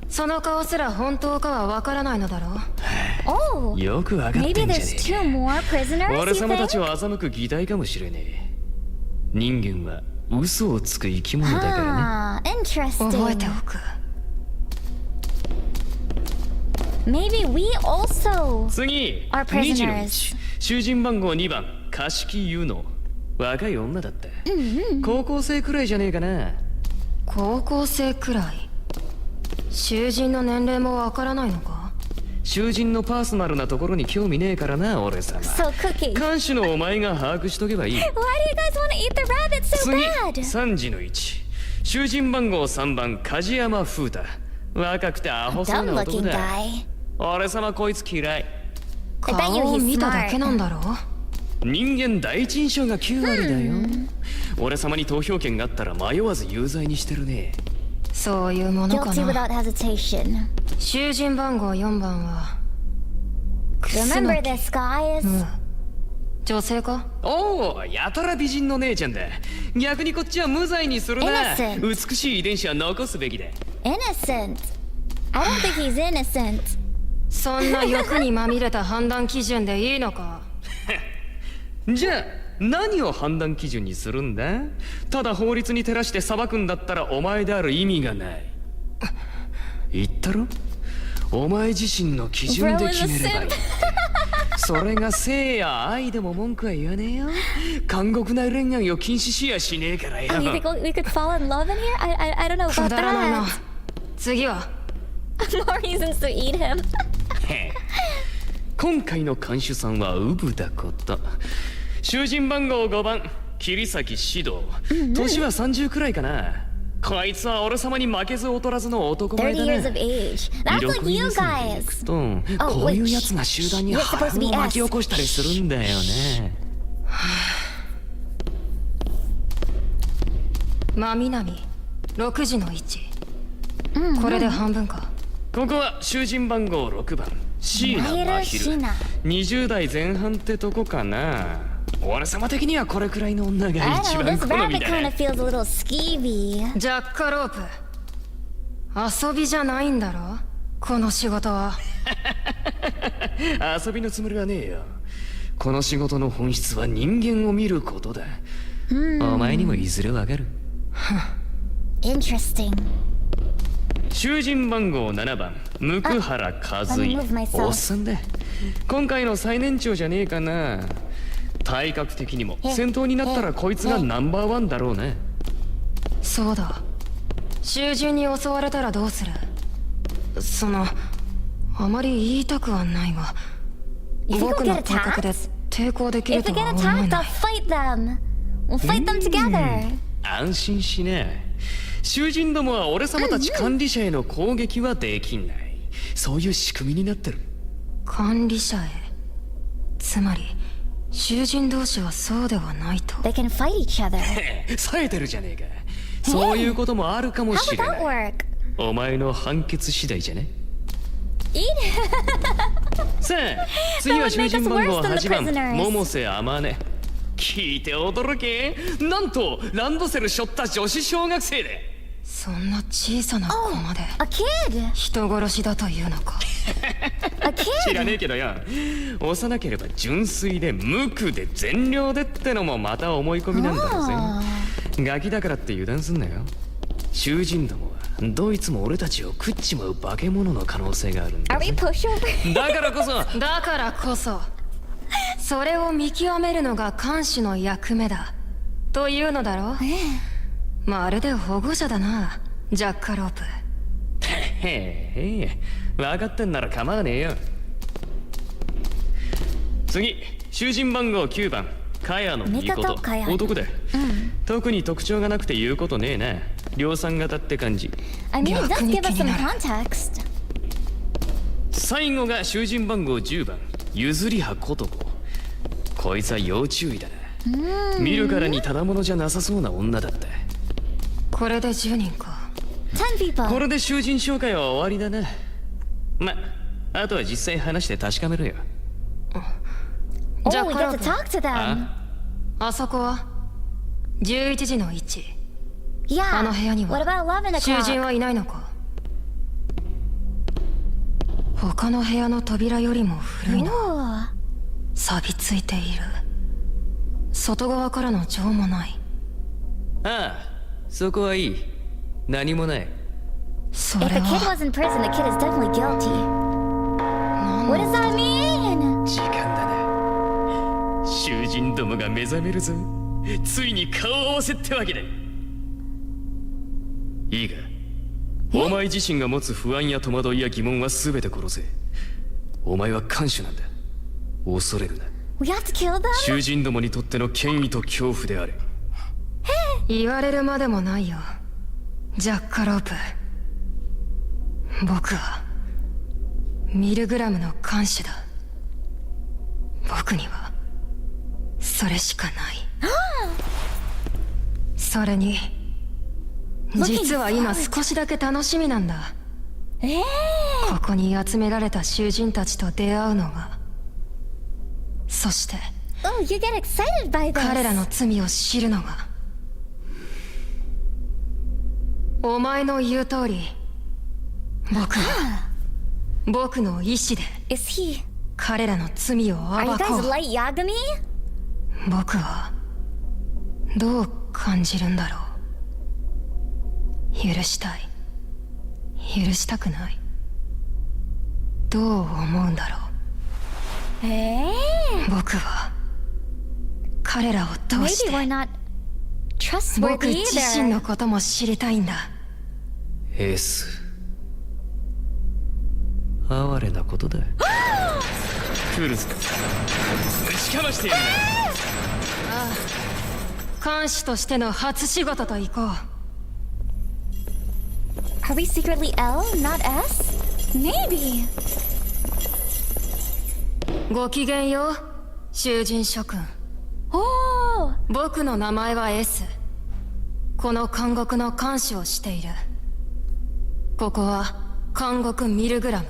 その顔すら本当かはわからないのだろう。 Oh, よくわかって maybe んじゃ there's ね two more え。 prisoners, 俺 you 様た think? ちを欺く議題かもしれねえ。人間は嘘をつく生き物だからね。 Ah, 覚えて interesting. おく。 Maybe we also 次 are 2時の prisoners. 1囚人番号2番貸木優乃。若い女だった。高校生くらいじゃねえかな。高校生くらい。囚人の年齢もわからないのか。囚人のパーソナルなところに興味ねえからな俺様。 so cookie. 看守のお前が把握しとけばいい。 Why do you guys want to eat the rabbit so 次 bad? 3時の1囚人番号3番梶山風太。若くてアホそう Dumb な男 looking だ。 guy. 俺様こいつ嫌い。 I bet you 顔を he's 見ただけ smart. なんだろう。人間第一印象が9割だよ。俺様に投票権があったら迷わず有罪にしてるね。そういうものか Guilty な。 without hesitation. 囚人番号4番は楠 Remember 木 this, guys. 女性か。おお、やたら美人の姉ちゃんだ。逆にこっちは無罪にするな。 Innocent. 美しい遺伝子は残すべきだ。 Innocent. I don't think he's innocent. そんな欲にまみれた判断基準でいいのか。じゃあ何を判断基準にするんだ。ただ法律に照らして裁くんだったらお前である意味がない。言ったろ、お前自身の基準で決めればいいって。それが性や愛でも文句は言わねえよ。監獄内恋愛を禁止しやしねえからよ。 You think we could fall in love in here? I don't know く about だらないな。 that. 次は More reasons to eat him. 今回の看守さんはウブだこと。囚人番号5番桐崎志道。年は30くらいかな。こいつは俺様に負けず劣らずの男前30だ years な。 of age. That's 色 like 恋 you 目線でい guys. くと、こういうやつが集団に You're 波 supposed to be 乱を巻き起こしたりするんだよね。真南6時の位置。これで半分か。ここは囚人番号6番椎名真昼。20代前半ってとこかな。俺様的にはこれくらいの女が I 一 don't know, 番 this 好み rabbit だ kind ね of feels a little skeevy. ジャッカロープ、遊びじゃないんだろこの仕事は。遊びのつもりはねえよ。この仕事の本質は人間を見ることだ。お前にもいずれわかる。Interesting. 囚人番号7番向原和let me 井。 move myself. おっさんだ。今回の最年長じゃねえかな。体格的にも戦闘になったらこいつがナンバーワンだろうね。そうだ、囚人に襲われたらどうする。あまり言いたくはないが、 If you 僕 go の get 体格で attacked, 抵抗できる if と we は get 思え attacked, な I'll い。 fight them. We'll fight them together. 安心しねえ。囚人どもは俺様たち管理者への攻撃はできない。そういう仕組みになってる。管理者へ、つまり囚人同士はそうではないと。 They can fight each other. 冴えてるじゃねえか。そういうこともあるかも How し would れ that ない。 work? お前の判決次第じゃね。 Eat. さあ次は囚人番号 That would make us worse than the 8番 prisoners. 百瀬天音。聞いて驚け。なんとランドセル背負った女子小学生で。そんな小さな子まで A kid. 人殺しだというのか。A 知ら kid. ねえけどよ、幼ければ純粋で無垢で善良でってのもまた思い込みなんだろうぜ。ガキだからって油断すんなよ。囚人どもはどいつも俺たちを食っちまう化け物の可能性があるんだ Are we ぜ。 pushover? だからこそだからこそそれを見極めるのが看守の役目だというのだろう。まるで保護者だな、ジャッカロープ。へえ、分かってんなら構わねえよ。次、囚人番号9番茅野美味方琴。茅野男だ。特に特徴がなくて言うことねえな。量産型って感じ。 I mean, it does give us some 逆に気になる。 context. 最後が囚人番号10番譲り葉琴子。こいつは要注意だな。見るからにただ者じゃなさそうな女だった。これで10人か。 10 people. これで囚人紹介は終わりだな。ま、あとは実際話して確かめろよ。 Oh, ジャッ we カロ get ー to プ、 talk to them. あそこは11時の位置。 Yeah. あの部屋に What は about 11囚人 o'clock? はいないのか。他の部屋の扉よりも古いな。 Ooh. 錆びついている。外側からの情もない。ああ、そこはいい。何もない。そ If れ the kid は was in prison, the kid is definitely guilty. What does that mean? 時間だな。囚人どもが目覚めるぞ。ついに顔合わせってわけだ。いいか、お前自身が持つ不安や戸惑いや疑問は全て殺せ。お前は看守なんだ。恐れるな。 We have to kill them? 囚人どもにとっての権威と恐怖であれ。言われるまでもないよ、ジャッカロープ。僕はミルグラムの看守だ。僕にはそれしかない。それに実は今少しだけ楽しみなんだ。ここに集められた囚人たちと出会うのが、そして Oh, you get excited by 彼ら this. の罪を知るのが。お前の言う通り、僕は僕の意志で Is he? 彼らの罪を Are you 暴こ guys う。 light Yagami? 僕はどう感じるんだろう。許したい、許したくない、どう思うんだろう。 Hey. 僕は彼らを通 Maybe して we're not 僕 trustworthy 自身 either. のことも知りたいんだ。エース、哀れなことだ。来るぞ。ぶちかましてやるな。看守としての初仕事と行こう。 Are we secretly L, not S? Maybe. ごきげんよう、囚人諸君。 Oh, 僕の名前は S。 この監獄の看守をしている。ここは監獄ミルグラム。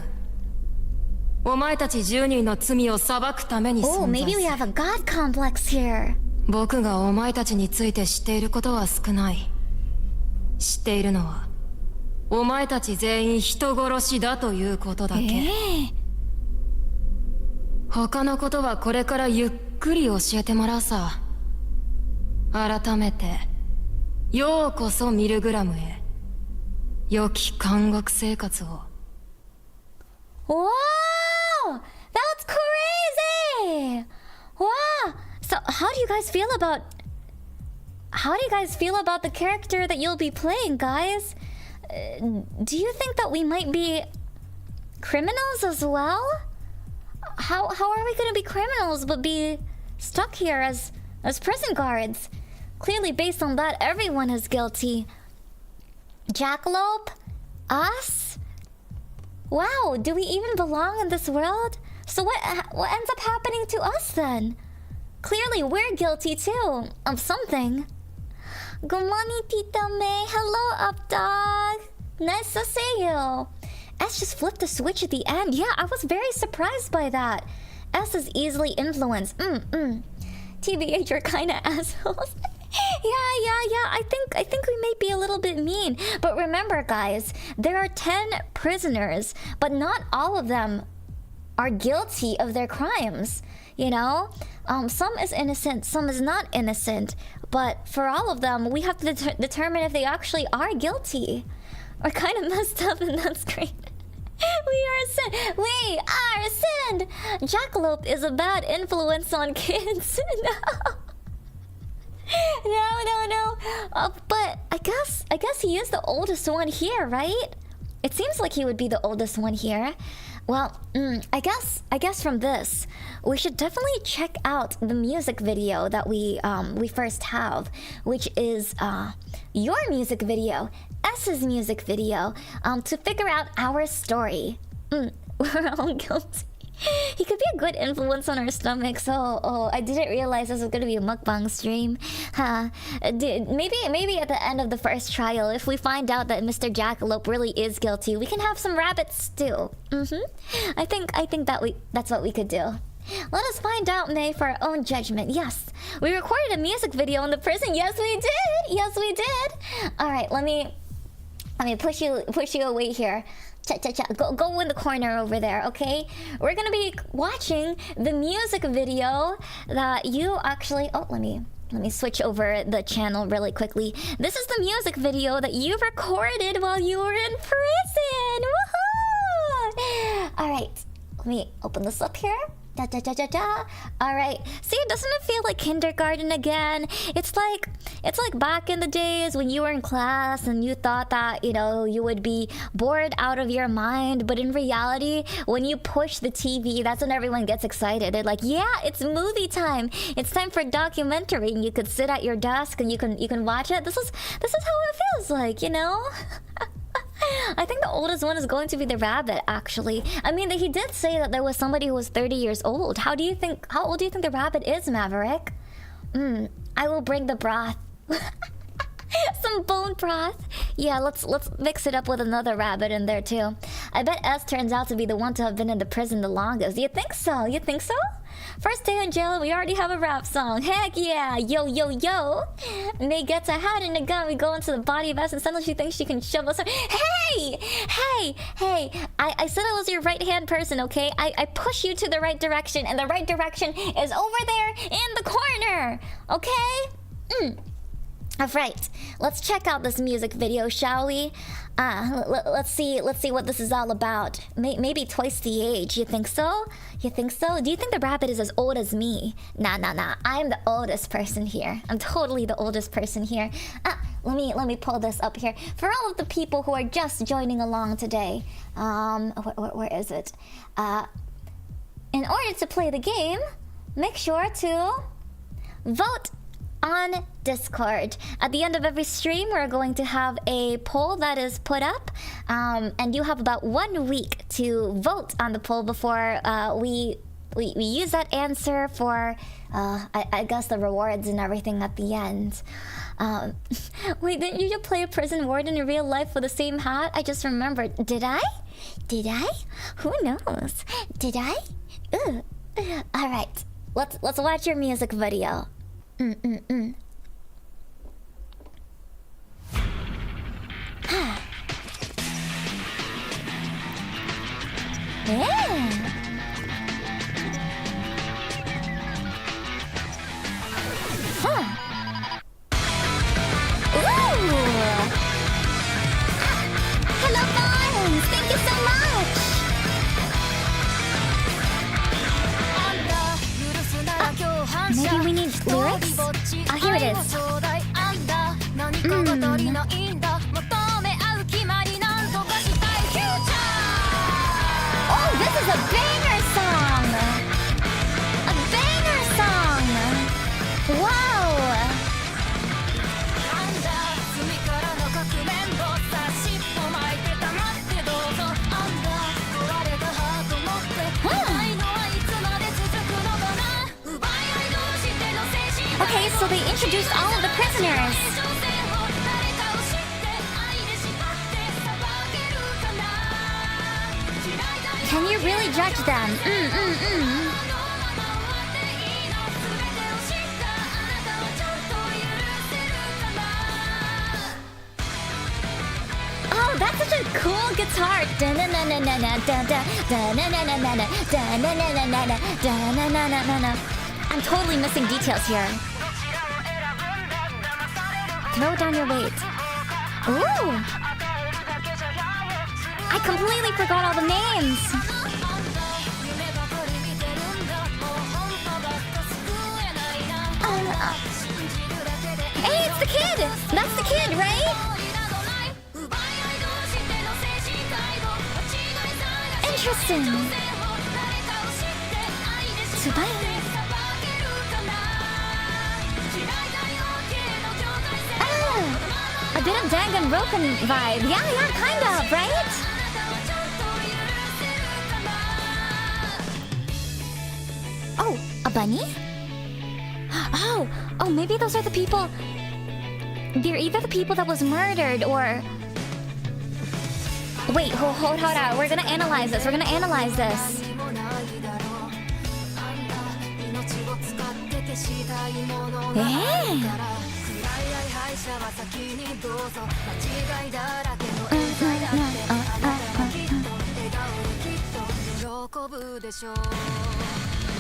お前たち10人の罪を裁くために Oh, 存在 maybe す we る。 have a god complex here. 僕がお前たちについて知っていることは少ない。知っているのはお前たち全員人殺しだということだけ。他のことはこれからゆっくり教えてもらうさ。改めてようこそミルグラムへ。良き監獄生活を。 Wow! That's crazy! Wow! So, how do you guys feel about... How do you guys feel about the character that you'll be playing, guys? Do you think that we might be criminals as well? How are we gonna be criminals but be stuck here as prison guards? Clearly, based on that, everyone is guilty. Jackalope? Us? Wow, do we even belong in this world? So what ends up happening to us then? Clearly, we're guilty too of something. Good morning, Tita May. Hello, up dog. Nice to see you. S just flipped the switch at the end. Yeah, I was very surprised by that. S is easily influenced. TBH, you're kind of assholes. Yeah. I think we may be a little bit mean. But remember, guys, there are 10 prisoners, but not all of them are guilty of their crimes. You know? Some is innocent, some is not innocent. But for all of them, we have to determine if they actually are guilty. We're kind of messed up, and that's great. We are sinned! Jackalope is a bad influence on kids. No. But I guess he is the oldest one here, right? It seems like he would be the oldest one here. Well, I guess from this, we should definitely check out the music video that we first have, which is your music video, S's music video, to figure out our story. We're all guilty. He could be a good influence on our stomachs. Oh, I didn't realize this was gonna be a mukbang stream. Maybe at the end of the first trial, if we find out that Mr. Jackalope really is guilty, we can have some rabbit stew. I think that's what we could do. Let us find out, May, for our own judgment. Yes, we recorded a music video in the prison. Yes, we did. All right, let me push you away here. Go in the corner over there, okay? We're gonna be watching the music video that you actually... Oh, let me switch over the channel really quickly. This is the music video that you recorded while you were in prison! Woohoo! Alright, let me open this up here. Alright, see, doesn't it feel like kindergarten again? It's like back in the days when you were in class and you thought that, you know, you would be bored out of your mind, but in reality, when you push the TV, that's when everyone gets excited. They're like, yeah, it's movie time. It's time for a documentary, and you could sit at your desk and you can watch it. This is how it feels like, you know? I think the oldest one is going to be the rabbit, actually. I mean, he did say that there was somebody who was 30 years old. How old do you think the rabbit is, Maverick? I will bring the broth. Some bone broth. Yeah, let's mix it up with another rabbit in there too. I bet S turns out to be the one to have been in the prison the longest. You think so? First day in jail, we already have a rap song. Heck yeah! Yo. May gets a hat and a gun. We go into the body of S, and suddenly she thinks she can shove us. Hey! I said I was your right-hand person, okay? I push you to the right direction, and the right direction is over there in the corner, okay? Alright, let's check out this music video, shall we? Let's see what this is all about. Maybe twice the age. You think so? Do you think the rabbit is as old as me? Nah. I'm the oldest person here. I'm totally the oldest person here. Let me pull this up here. For all of the people who are just joining along today. Where is it? In order to play the game, make sure to vote on Discord. At the end of every stream, we're going to have a poll that is put up, and you have about 1 week to vote on the poll before we we use that answer for I guess the rewards and everything at the end. Wait, didn't you just play a prison warden in real life with the same hat? I just remembered. Did I? Did I? Who knows? Did I? Ooh. All right. Let's watch your music video. Yeah. Huh. Ooh. Hello, Barnes. Thank you so much. Maybe we need lyrics? Oh, here it is. Oh, this is a banger song! A banger song! Wow! Okay, so they introduced all of the prisoners. Can you really judge them? Oh, that's such a cool guitar. I'm totally missing details here. Throw down your weight. Ooh! I completely forgot all the names. Hey, it's the kid! That's the kid, right? Interesting. A bit of Danganronpa vibe. Yeah, kind of, right? Oh, a bunny? Oh, maybe those are the people. They're either the people that was murdered or... Wait, hold on. We're gonna analyze this.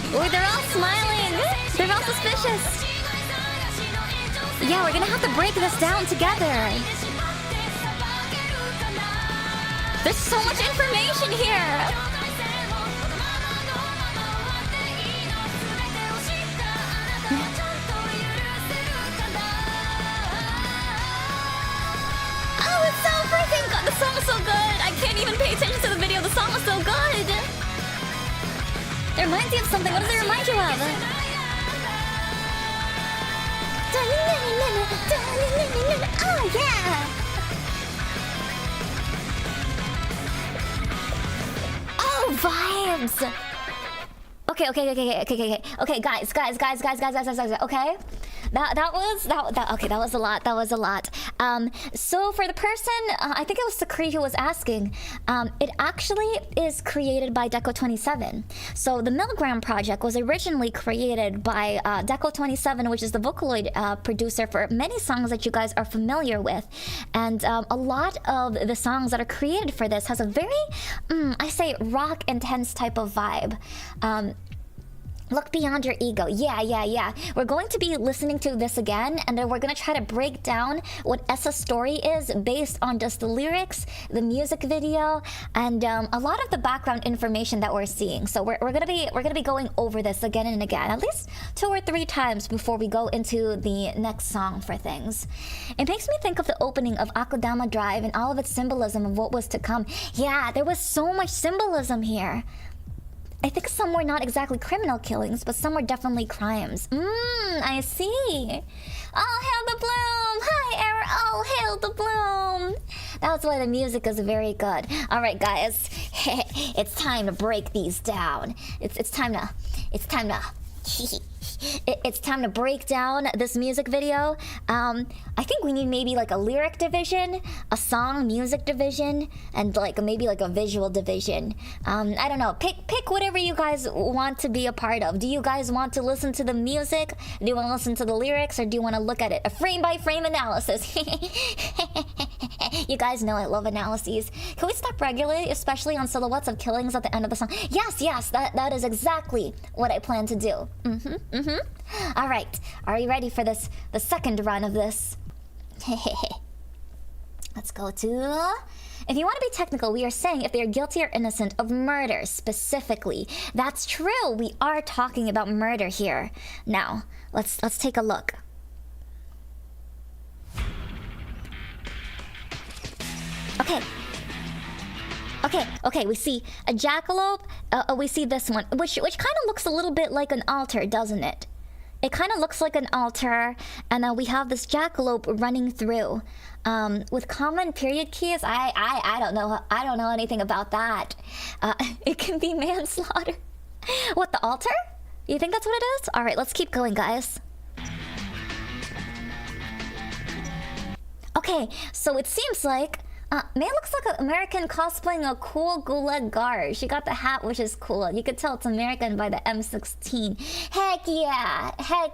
Oh, they're all smiling. They're all suspicious. Yeah, we're gonna have to break this down together. There's so much information here. Oh, it's so freaking good. The song is so good. I can't even pay attention to the video. The song is so good. It reminds you of something. What does it remind you of? Oh, yeah. Oh, vibes. Okay, guys. Okay, that was a lot. So for the person, I think it was Sakri who was asking, it actually is created by Deco27. So the MILGRAM project was originally created by Deco27, which is the Vocaloid producer for many songs that you guys are familiar with. And a lot of the songs that are created for this has a very, I say, rock intense type of vibe. Look beyond your ego. Yeah. We're going to be listening to this again, and then we're going to try to break down what Essa's story is based on just the lyrics, the music video, and a lot of the background information that we're seeing. So we're gonna be going over this again and again, at least 2 or 3 times before we go into the next song for things. It makes me think of the opening of Akudama Drive and all of its symbolism of what was to come. Yeah, there was so much symbolism here. I think some were not exactly criminal killings, but some were definitely crimes. I see. All hail the bloom! Hi, Error! All hail the bloom! That's why the music is very good. All right, guys, it's time to break these down. It's time to it's time to break down this music video. I think we need maybe like a lyric division, a song music division, and like maybe like a visual division. I don't know. Pick whatever you guys want to be a part of. Do you guys want to listen to the music? Do you want to listen to the lyrics, or do you want to look at it? A frame by frame analysis. You guys know I love analyses. Can we stop regularly, especially on silhouettes of killings at the end of the song? Yes, that is exactly what I plan to do. All right, are you ready for this? The second run of this. Let's go to. If you want to be technical, we are saying if they are guilty or innocent of murder specifically. That's true. We are talking about murder here. Now, let's take a look. Okay, we see a jackalope. We see this one, which kind of looks a little bit like an altar, doesn't it? It kind of looks like an altar, and we have this jackalope running through. With common period keys, I don't know. I don't know anything about that. It can be manslaughter. What, the altar? You think that's what it is? All right, let's keep going, guys. Okay, so it seems like May looks like an American cosplaying a cool Gulag guard. She got the hat, which is cool. You could tell it's American by the M16. Heck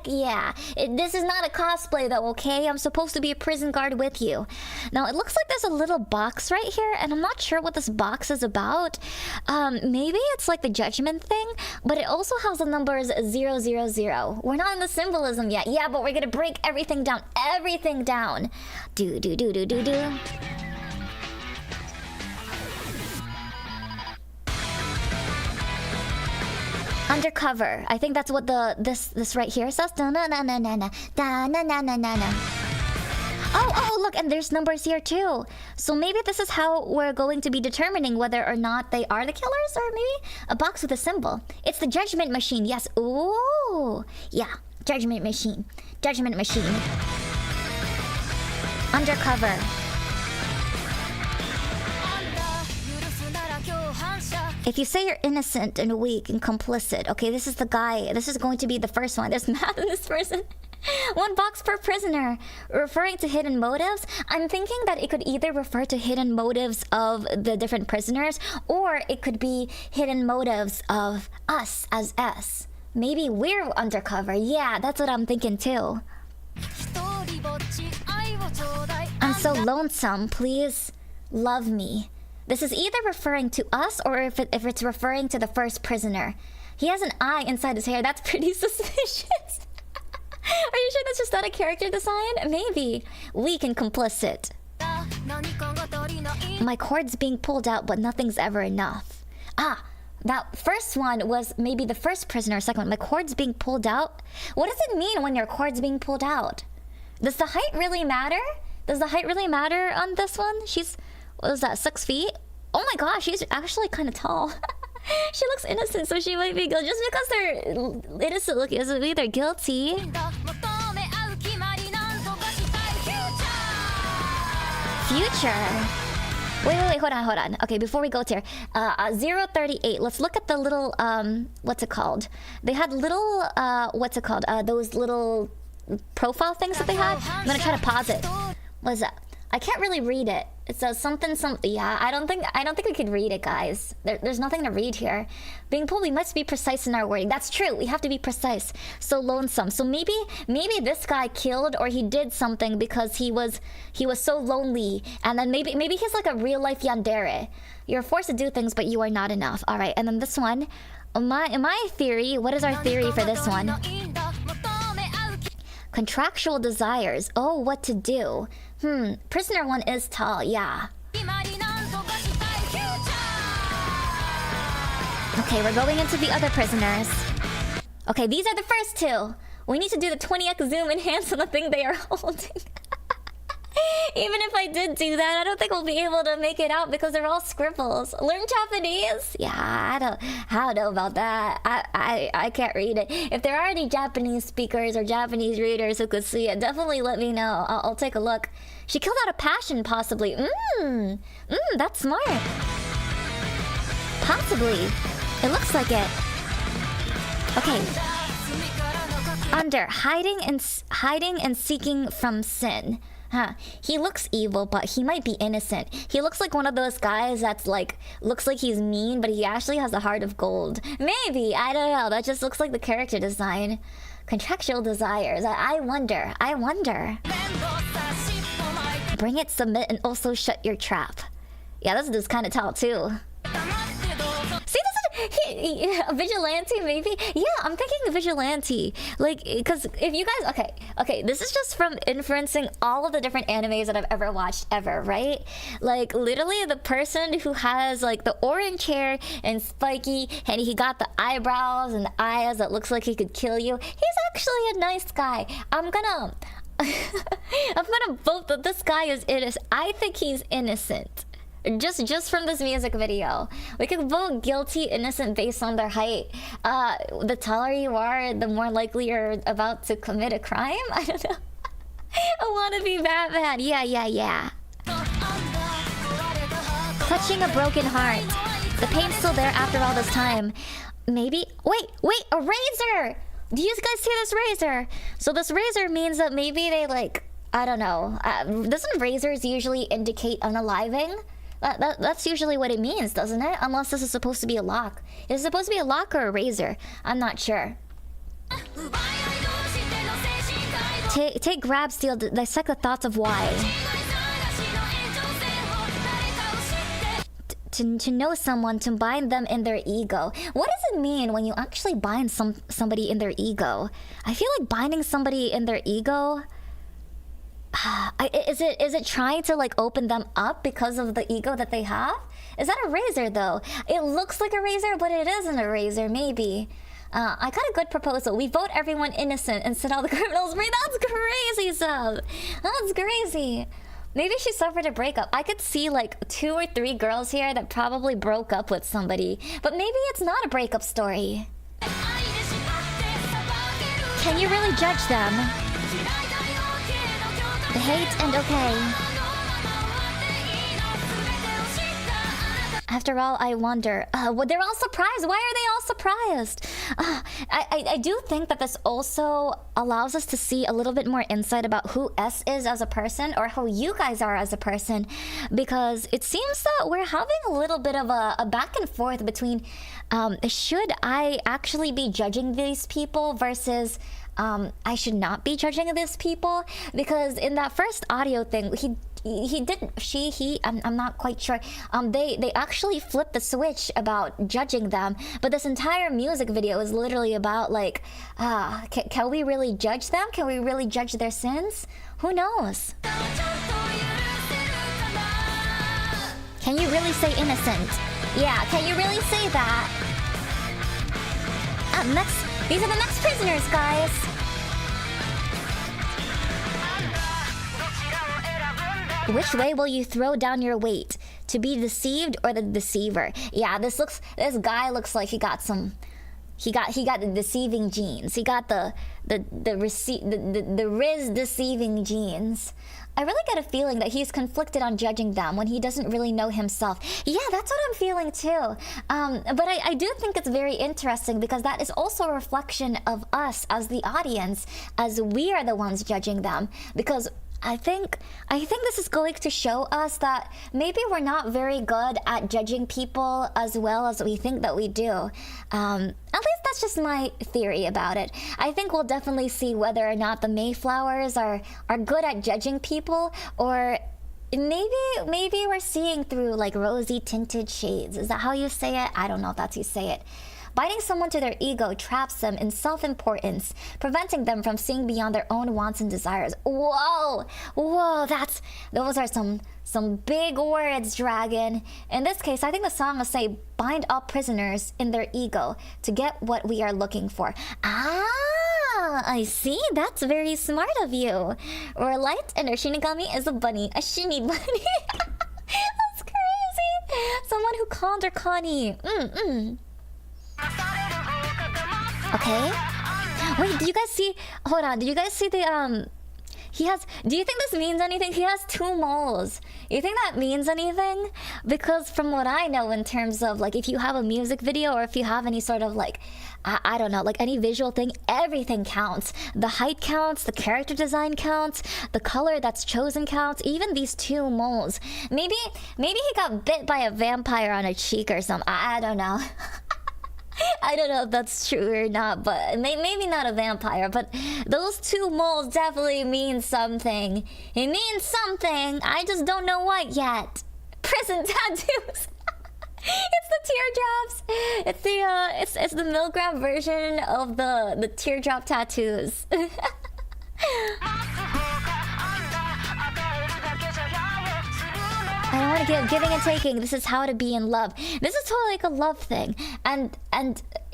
yeah. This is not a cosplay though, okay? I'm supposed to be a prison guard with you. Now, it looks like there's a little box right here, and I'm not sure what this box is about. Maybe it's like the judgment thing, but it also has the numbers 000. We're not in the symbolism yet. Yeah, but we're gonna break everything down. Do. Undercover. I think that's what this right here says. Oh, look, and there's numbers here too. So maybe this is how we're going to be determining whether or not they are the killers, or maybe a box with a symbol. It's the judgment machine. Yes. Ooh. Yeah. Judgment machine. Undercover. If you say you're innocent and weak and complicit, okay, this is the guy. This is going to be the first one. There's math in this person. 1 box per prisoner. Referring to hidden motives, I'm thinking that it could either refer to hidden motives of the different prisoners, or it could be hidden motives of us as S. Maybe we're undercover. Yeah, that's what I'm thinking too. I'm so lonesome. Please love me. This is either referring to us, or if it's referring to the first prisoner. He has an eye inside his hair. That's pretty suspicious. Are you sure that's just not a character design? Maybe. Weak and complicit. My cord's being pulled out, but nothing's ever enough. That first one was maybe the first prisoner, second one. My cord's being pulled out? What does it mean when your cord's being pulled out? Does the height really matter? Does the height really matter on this one? She's... What was that, 6 feet? Oh my gosh, she's actually kind of tall. She looks innocent, so she might be guilty. Just because they're innocent looking doesn't mean they're guilty. Future. Wait, hold on. Okay, before we go there, 038. Let's look at the little, what's it called? They had little, what's it called? Those little profile things that they had. I'm gonna try to pause it. What is that? I can't really read it. It says something. Yeah, I don't think we could read it, guys. There's nothing to read here. Being pulled, we must be precise in our wording. That's true. We have to be precise. So lonesome. So maybe this guy killed, or he did something because he was so lonely, and then maybe he's like a real life yandere. You're forced to do things, but you are not enough. All right, and then this one. My theory. What is our theory for this one? Contractual desires. Oh, what to do? Prisoner 1 is tall, yeah. Okay, we're going into the other prisoners. Okay, these are the first 2. We need to do the 20x zoom enhance on the thing they are holding. Even if I did do that, I don't think we'll be able to make it out because they're all scribbles. Learn Japanese? Yeah, I don't know about that. I can't read it. If there are any Japanese speakers or Japanese readers who could see it, definitely let me know. I'll take a look. She killed out of passion, possibly. That's smart. Possibly. It looks like it. Okay. Under hiding and seeking from sin. Huh. He looks evil, but he might be innocent. He looks like one of those guys that's like, looks like he's mean, but he actually has a heart of gold. Maybe, I don't know. That just looks like the character design. Contractual desires. I wonder. Bring it, submit, and also shut your trap. Yeah, this is kind of tall too. See, this is a vigilante, maybe? Yeah, I'm thinking vigilante. Like, because if you guys... Okay, this is just from inferencing all of the different animes that I've ever watched ever, right? Like, literally the person who has, like, the orange hair and spiky, and he got the eyebrows and eyes that looks like he could kill you. He's actually a nice guy. I'm gonna vote that this guy is innocent. I think he's innocent. Just from this music video. We could vote guilty, innocent based on their height. The taller you are, the more likely you're about to commit a crime? I don't know. I want to be Batman. Yeah. Touching a broken heart. The pain's still there after all this time. Maybe... Wait, a razor! Do you guys see this razor? So this razor means that maybe they like... I don't know. Doesn't razors usually indicate unaliving? That's usually what it means, doesn't it? Unless this is supposed to be a lock. Is it supposed to be a lock or a razor? I'm not sure. Take grab steal, dissect the thoughts of why. To know someone, to bind them in their ego. What does it mean when you actually bind somebody in their ego? I feel like binding somebody in their ego... Is it trying to like open them up because of the ego that they have? Is that a razor though? It looks like a razor, but it isn't a razor, maybe. I got a good proposal. We vote everyone innocent and set all the criminals free. That's crazy, Sub. That's crazy. Maybe she suffered a breakup. I could see like 2 or 3 girls here that probably broke up with somebody. But maybe it's not a breakup story. Can you really judge them? The hate and okay. After all, I wonder. Well, they're all surprised. Why are they all surprised? I do think that this also allows us to see a little bit more insight about who S is as a person, or how you guys are as a person, because it seems that we're having a little bit of a back and forth between should I actually be judging these people versus I should not be judging these people, because in that first audio thing, I'm not quite sure. They actually flipped the switch about judging them, but this entire music video is literally about like, can we really judge them? Can we really judge their sins? Who knows? Can you really say innocent? Yeah, can you really say that? These are the next prisoners, guys. Which way will you throw down your weight? To be deceived or the deceiver? Yeah, this guy looks like he got the deceiving genes. He got the Riz deceiving genes. I really get a feeling that he's conflicted on judging them when he doesn't really know himself. Yeah, that's what I'm feeling too. But I do think it's very interesting, because that is also a reflection of us as the audience, as we are the ones judging them. Because I think this is going to show us that maybe we're not very good at judging people as well as we think that we do. At least that's just my theory about it. I think we'll definitely see whether or not the Maeflowers are good at judging people, or maybe we're seeing through like rosy tinted shades. Is that how you say it? I don't know if that's how you say it. Binding someone to their ego traps them in self-importance, preventing them from seeing beyond their own wants and desires. Whoa, those are some big words, Dragon. In this case, I think the song will say, bind all prisoners in their ego to get what we are looking for. I see. That's very smart of you. Or light and our Shinigami is a bunny. A shini bunny. That's crazy. Someone who called her Connie. Okay. Wait, do you guys see... Hold on. Do you guys see the, He has... Do you think this means anything? He has 2 moles. You think that means anything? Because from what I know in terms of, like, if you have a music video or if you have any sort of, like... I don't know, like any visual thing, everything counts. The height counts, the character design counts, the color that's chosen counts, even these 2 moles. Maybe he got bit by a vampire on a cheek or something. I don't know. I don't know if that's true or not, but maybe not a vampire, but those 2 moles definitely mean something. It means something. I just don't know what yet. Prison tattoos. It's the teardrops. It's the MILGRAM version of the teardrop tattoos. I don't want to give giving and taking. This is how to be in love. This is totally like a love thing, and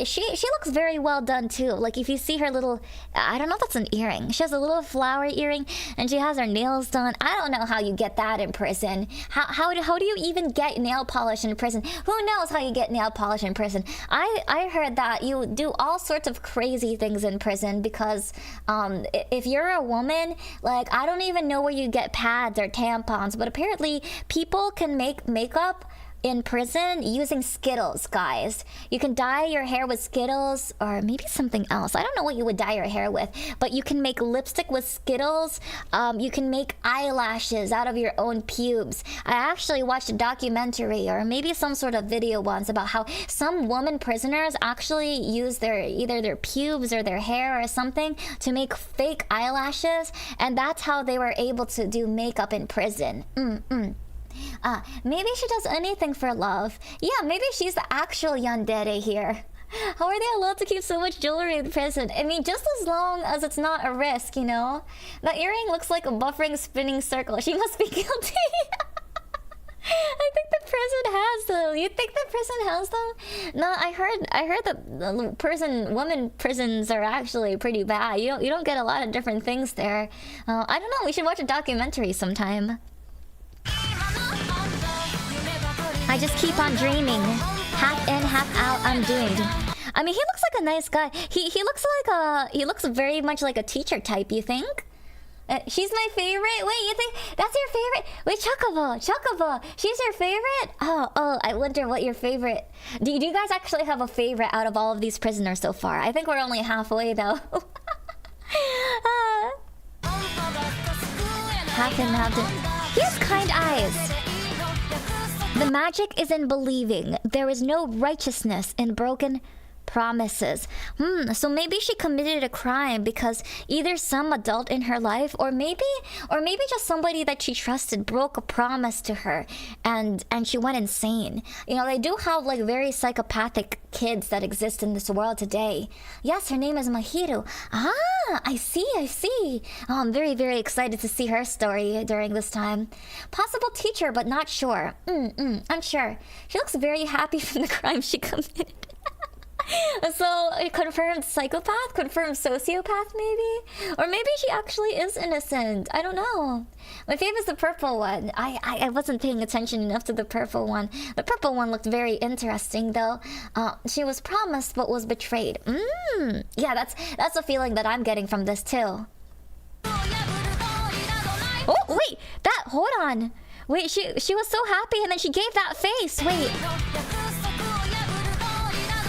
she looks very well done too. Like if you see her little, I don't know if that's an earring. She has a little flower earring, and she has her nails done. I don't know how you get that in prison. How do you even get nail polish in prison? Who knows how you get nail polish in prison? I heard that you do all sorts of crazy things in prison because if you're a woman, like I don't even know where you get pads or tampons, but apparently people can make makeup in prison using Skittles, guys. You can dye your hair with Skittles or maybe something else. I don't know what you would dye your hair with, but you can make lipstick with Skittles. You can make eyelashes out of your own pubes. I actually watched a documentary or maybe some sort of video once about how some woman prisoners actually use either their pubes or their hair or something to make fake eyelashes, and that's how they were able to do makeup in prison. Maybe she does anything for love. Yeah, maybe she's the actual yandere here. How are they allowed to keep so much jewelry in prison? I mean, just as long as it's not a risk, you know? That earring looks like a buffering spinning circle. She must be guilty. I think the prison has them. You think the prison has them? No, I heard that women prisons are actually pretty bad. You don't get a lot of different things there. I don't know. We should watch a documentary sometime. I just keep on dreaming. Half in, half out, I'm doomed. I mean, he looks like a nice guy. He looks very much like a teacher type, you think? She's my favorite? Wait, you think that's your favorite? Wait, Chocobo, she's your favorite? Oh, I wonder what your favorite... Do you guys actually have a favorite out of all of these prisoners so far? I think we're only halfway, though. Half in, half in. He has kind eyes. The magic is in believing. There is no righteousness in broken promises. So maybe she committed a crime because either some adult in her life or maybe just somebody that she trusted broke a promise to her and she went insane. You know, they do have like very psychopathic kids that exist in this world today. Yes, her name is Mahiru. I see. Oh, I'm very, very excited to see her story during this time. Possible teacher, but not sure. Unsure. She looks very happy from the crime she committed. So, confirmed psychopath? Confirmed sociopath, maybe? Or maybe she actually is innocent. I don't know. My favorite is the purple one. I wasn't paying attention enough to the purple one. The purple one looked very interesting, though. She was promised but was betrayed. Yeah, that's a feeling that I'm getting from this, too. Oh, wait! Hold on! Wait, she was so happy and then she gave that face. Wait.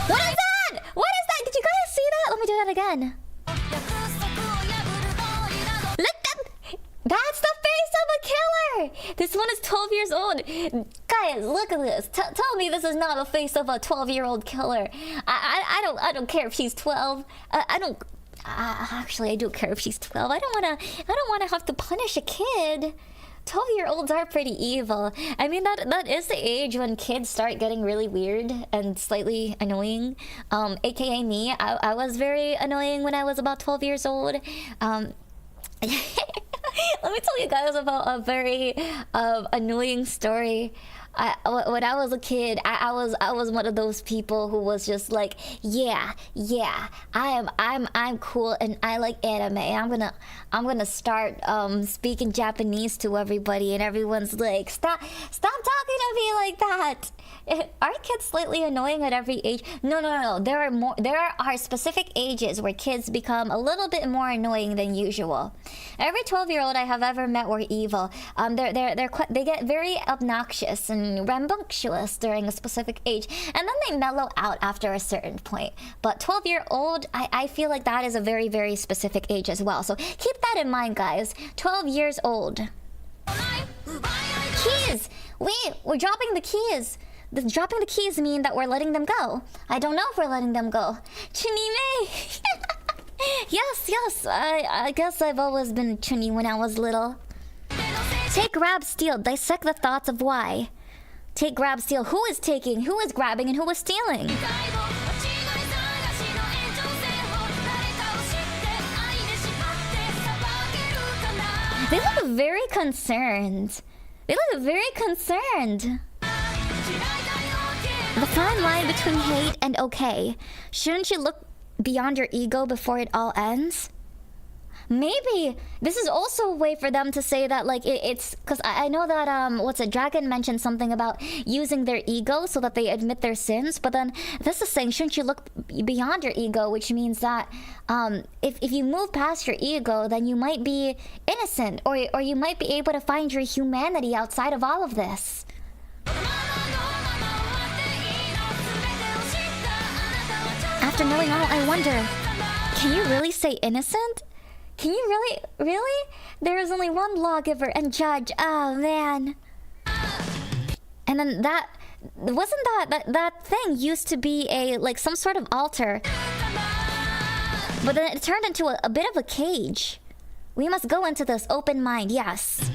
What is that? What is that? Did you guys see that? Let me do that again. That's the face of a killer! This one is 12 years old. Guys, look at this. Tell me this is not a face of a 12-year-old killer. I don't care if she's 12. Actually, I do care if she's 12. I don't wanna have to punish a kid. 12-year-olds are pretty evil. I mean, that is the age when kids start getting really weird and slightly annoying. AKA me. I was very annoying when I was about 12 years old. Let me tell you guys about a very annoying story. when I was a kid, I was one of those people who was just like, yeah, I'm cool and I like anime. I'm gonna start speaking Japanese to everybody, and everyone's like, stop talking to me like that. Are kids slightly annoying at every age? No. There are specific ages where kids become a little bit more annoying than usual. Every 12-year-old I have ever met were evil. They get very obnoxious and rambunctious during a specific age, and then they mellow out after a certain point. But 12-year-old, I feel like that is a very, very specific age as well. So keep that in mind, guys. 12 years old. Keys! Wait, we're dropping the keys. Dropping the keys mean that we're letting them go. I don't know if we're letting them go. Chunimei! Yes, I guess I've always been Chuni when I was little. Take, grab, steal. Dissect the thoughts of why. Take, grab, steal. Who is taking? Who is grabbing? And who is stealing? They look very concerned. The fine line between hate and okay. Shouldn't you look beyond your ego before it all ends? Maybe this is also a way for them to say that, like, it's because I know that Dragon mentioned something about using their ego so that they admit their sins, but then this is saying, shouldn't you look beyond your ego, which means that if you move past your ego, then you might be innocent, or you might be able to find your humanity outside of all of this. After knowing all, I wonder, can you really say innocent? Can you really? There is only one lawgiver and judge. Oh man. And then that thing used to be some sort of altar, but then it turned into a bit of a cage. We must go into this open mind. Yes.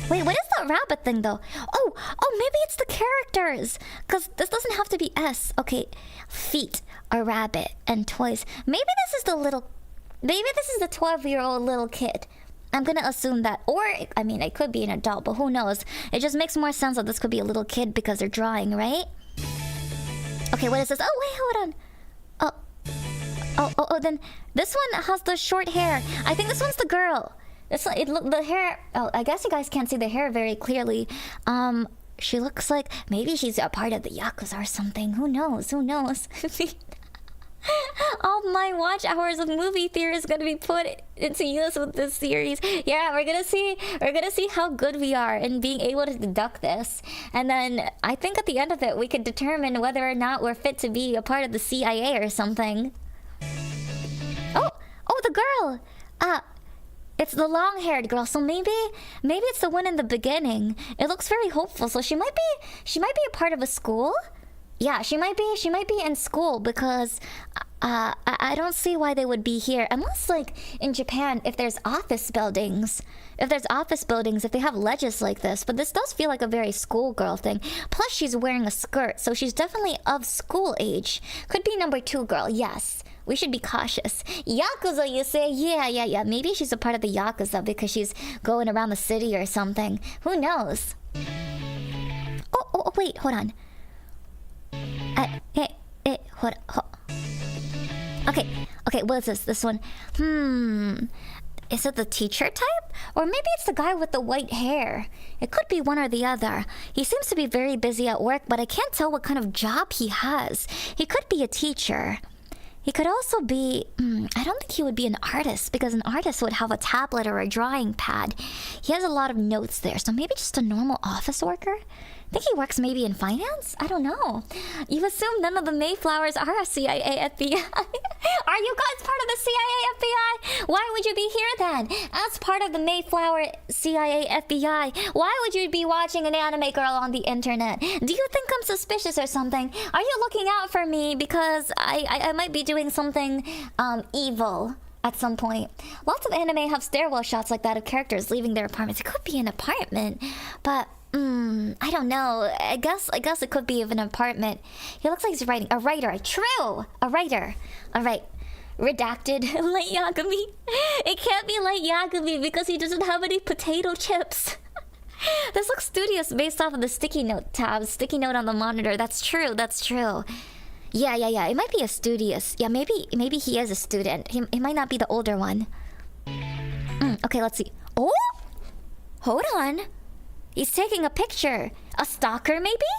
Wait, what is that rabbit thing though? Oh, maybe it's the characters. Because this doesn't have to be S. Okay, feet, a rabbit, and toys. Maybe this is the 12-year-old little kid. I'm gonna assume that. Or, I mean, it could be an adult, but who knows? It just makes more sense that this could be a little kid because they're drawing, right? Okay, what is this? Oh, wait, hold on. Oh, then this one has the short hair. I think this one's the girl. The hair. Oh, I guess you guys can't see the hair very clearly. She looks like maybe she's a part of the Yakuza or something. Who knows? All my watch hours of movie theory is gonna be put into use with this series. Yeah, we're gonna see how good we are in being able to deduct this, and then I think at the end of it we could determine whether or not we're fit to be a part of the CIA or something. Oh, the girl. It's the long-haired girl, so maybe it's the one in the beginning. It looks very hopeful, so she might be a part of a school. Yeah, she might be in school because I don't see why they would be here unless, like, in Japan, if there's office buildings, if they have ledges like this. But this does feel like a very schoolgirl thing. Plus, she's wearing a skirt, so she's definitely of school age. Could be number 2 girl. Yes. We should be cautious. Yakuza, you say? Yeah. Maybe she's a part of the Yakuza because she's going around the city or something. Who knows? Oh, wait, hold on. Hold. Okay, what is this? This one. Is it the teacher type? Or maybe it's the guy with the white hair. It could be one or the other. He seems to be very busy at work, but I can't tell what kind of job he has. He could be a teacher. He could also be... I don't think he would be an artist, because an artist would have a tablet or a drawing pad. He has a lot of notes there, so maybe just a normal office worker? I think he works maybe in finance? I don't know. You assume none of the Maeflowers are a CIA FBI. Are you guys part of the CIA FBI? Why would you be here then? As part of the Mayflower CIA FBI, why would you be watching an anime girl on the internet? Do you think I'm suspicious or something? Are you looking out for me because I might be doing something evil at some point? Lots of anime have stairwell shots like that of characters leaving their apartments. It could be an apartment, but... I don't know. I guess it could be of an apartment. He looks like he's writing. A writer. True! A writer. Alright. Redacted. Light Yagami. It can't be Light Yagami because he doesn't have any potato chips. This looks studious based off of the sticky note tab. Sticky note on the monitor. That's true. That's true. Yeah. It might be a studious. Yeah, maybe he is a student. He might not be the older one. Okay, let's see. Oh, hold on. He's taking a picture. A stalker, maybe?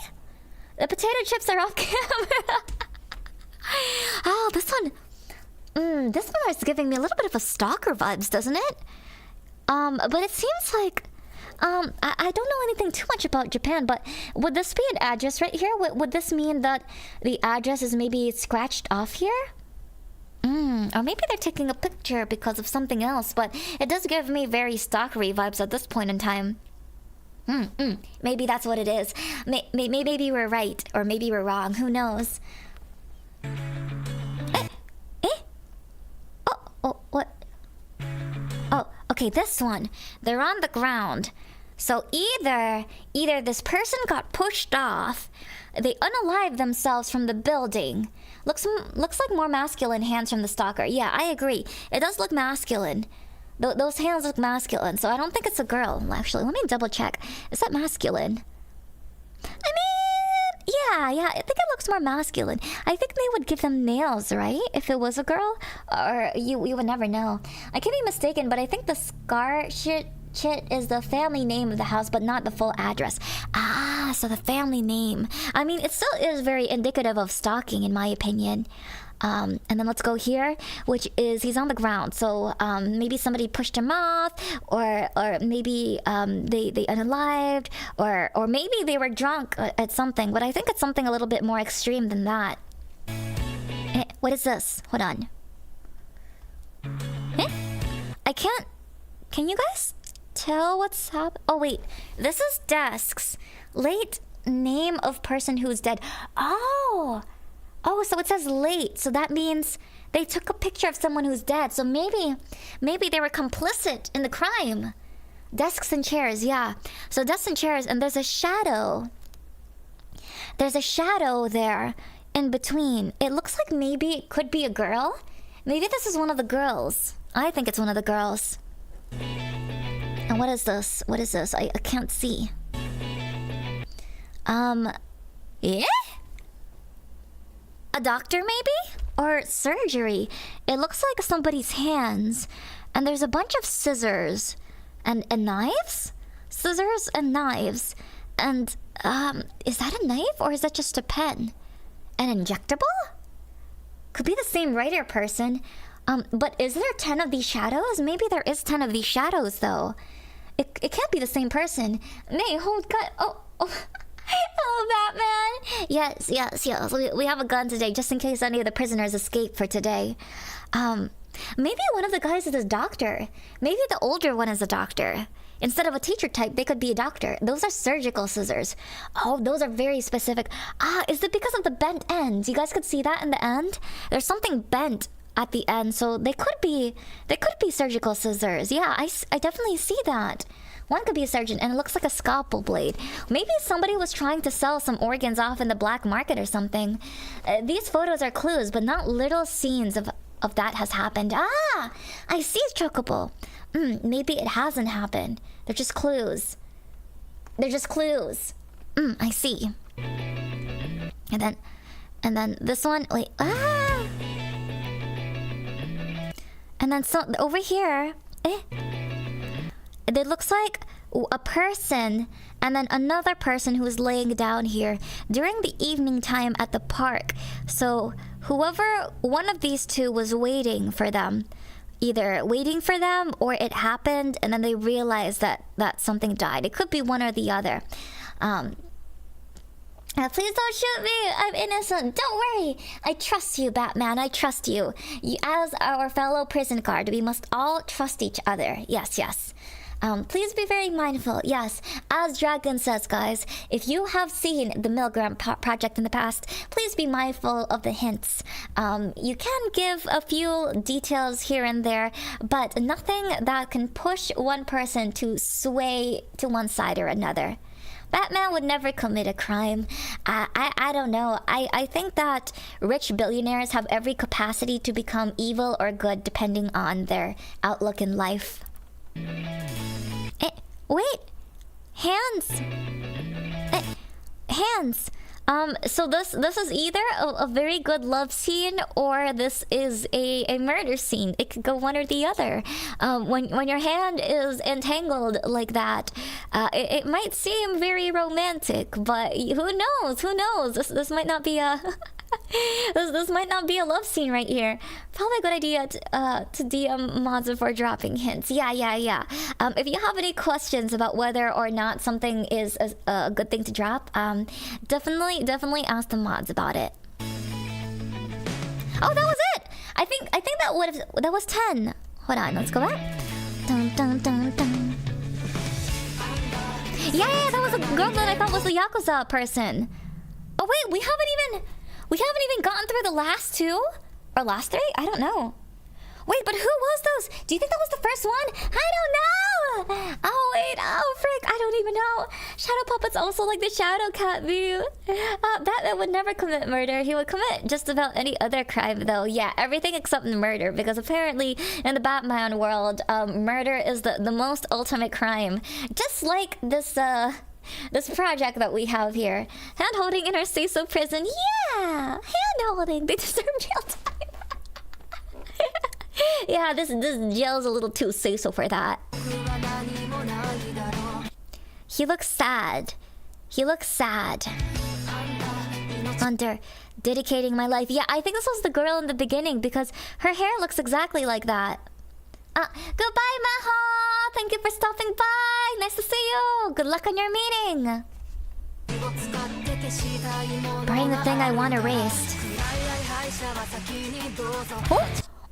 The potato chips are off camera. Oh, this one. This one is giving me a little bit of a stalker vibes, doesn't it? But it seems like I don't know anything too much about Japan, but would this be an address right here? Would this mean that the address is maybe scratched off here? Or maybe they're taking a picture because of something else, but it does give me very stalkery vibes at this point in time. Maybe that's what it is. Maybe we're right, or maybe we're wrong. Who knows? Oh, what? Oh, okay, this one. They're on the ground. So either this person got pushed off, they unalived themselves from the building. Looks like more masculine hands from the stalker. Yeah, I agree. It does look masculine. Those hands look masculine, so I don't think it's a girl. Actually, let me double check. Is that masculine? I mean, yeah, I think it looks more masculine. I think they would give them nails, right? If it was a girl? Or you would never know. I could be mistaken, but I think the scar shit is the family name of the house, but not the full address. Ah, so the family name. I mean, it still is very indicative of stalking, in my opinion. And then let's go here, which is he's on the ground. So maybe somebody pushed him off, or maybe they unalived, or maybe they were drunk at something. But I think it's something a little bit more extreme than that. What is this? Hold on. I can't. Can you guys tell what's happening? Oh wait, this is desks. Late name of person who's dead. Oh, so it says late. So that means they took a picture of someone who's dead. So maybe they were complicit in the crime. Desks and chairs, yeah. So desks and chairs, and there's a shadow. There's a shadow there in between. It looks like maybe it could be a girl. Maybe this is one of the girls. I think it's one of the girls. And what is this? What is this? I can't see. Yeah? A doctor, maybe? Or surgery. It looks like somebody's hands. And there's a bunch of scissors. And knives? Scissors and knives. And, is that a knife or is that just a pen? An injectable? Could be the same writer person. But is there 10 of these shadows? Maybe there is 10 of these shadows, though. It can't be the same person. May, hold, cut. Oh. Oh, Batman. Yes. We have a gun today, just in case any of the prisoners escape for today. Maybe one of the guys is a doctor. Maybe the older one is a doctor. Instead of a teacher type, they could be a doctor. Those are surgical scissors. Oh, those are very specific. Is it because of the bent ends? You guys could see that in the end? There's something bent at the end, so they could be surgical scissors. Yeah, I definitely see that. One could be a surgeon, and it looks like a scalpel blade. Maybe somebody was trying to sell some organs off in the black market or something. These photos are clues, but not little scenes of that has happened. I see a chocobo. Maybe it hasn't happened. They're just clues. I see. And then this one. Wait. And then so over here. It looks like a person and then another person who is laying down here during the evening time at the park. So whoever one of these two was waiting for them, either waiting for them or it happened and then they realized that something died. It could be one or the other. Please don't shoot me. I'm innocent. Don't worry. I trust you, Batman. I trust you. As our fellow prison guard, we must all trust each other. Yes. Please be very mindful. Yes, as Dragon says, guys, if you have seen the MILGRAM Project in the past, please be mindful of the hints. You can give a few details here and there, but nothing that can push one person to sway to one side or another. Batman would never commit a crime. I don't know. I think that rich billionaires have every capacity to become evil or good depending on their outlook in life. Wait. Hands. Hands. So this is either a very good love scene or this is a murder scene. It could go one or the other. When your hand is entangled like that, it might seem very romantic, but who knows? Who knows? This might not be a this might not be a love scene right here. Probably a good idea to DM mods before dropping hints. Yeah. If you have any questions about whether or not something is a good thing to drop, definitely ask the mods about it. Oh, that was it. I think that was 10. Hold on, let's go back. Dun, dun, dun, dun. Yeah, that was a girl that I thought was the Yakuza person. Oh wait, we haven't even gotten through the last 2? Or last 3? I don't know. Wait, but who was those? Do you think that was the first one? I don't know! Oh wait, oh frick, I don't even know. Shadow Puppet's also like the Shadow Cat view. Batman would never commit murder. He would commit just about any other crime though. Yeah, everything except murder, because apparently in the Batman world, murder is the most ultimate crime. Just like this project that we have here. Hand-holding in our say-so prison. Yeah! Hand-holding. They deserve jail time. Yeah, this jail's a little too say-so for that. He looks sad. Hunter, dedicating my life. Yeah, I think this was the girl in the beginning because her hair looks exactly like that. Goodbye, Maho! Thank you for stopping by! Nice to see you! Good luck on your meeting! Burning the thing I want erased.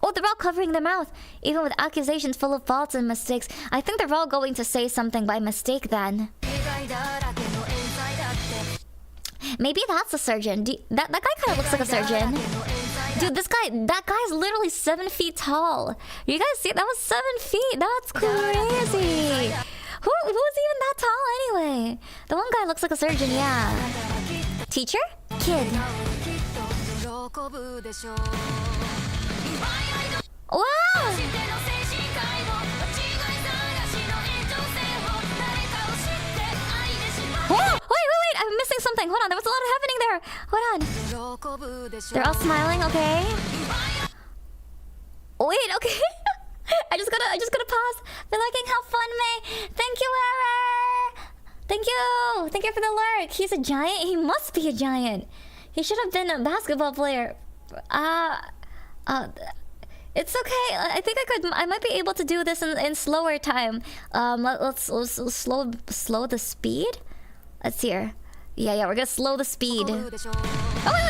Oh, they're all covering their mouth. Even with accusations full of faults and mistakes. I think they're all going to say something by mistake then. Maybe that's a surgeon. That guy kind of looks like a surgeon. Dude, that guy's literally 7 feet tall. You guys see? That was 7 feet. That's crazy. Who's even that tall anyway? The one guy looks like a surgeon, yeah. Teacher? Kid. Wow! Whoa! Wait, I'm missing something. Hold on, there was a lot happening there. Hold on. They're all smiling, okay? Wait, okay. I just gotta pause. They're liking how fun, May. Thank you, Error. Thank you for the lurk. He's a giant. He must be a giant. He should have been a basketball player. It's okay. I think I might be able to do this in slower time. Let's slow the speed. Let's see here. Yeah, we're gonna slow the speed. Oh wait,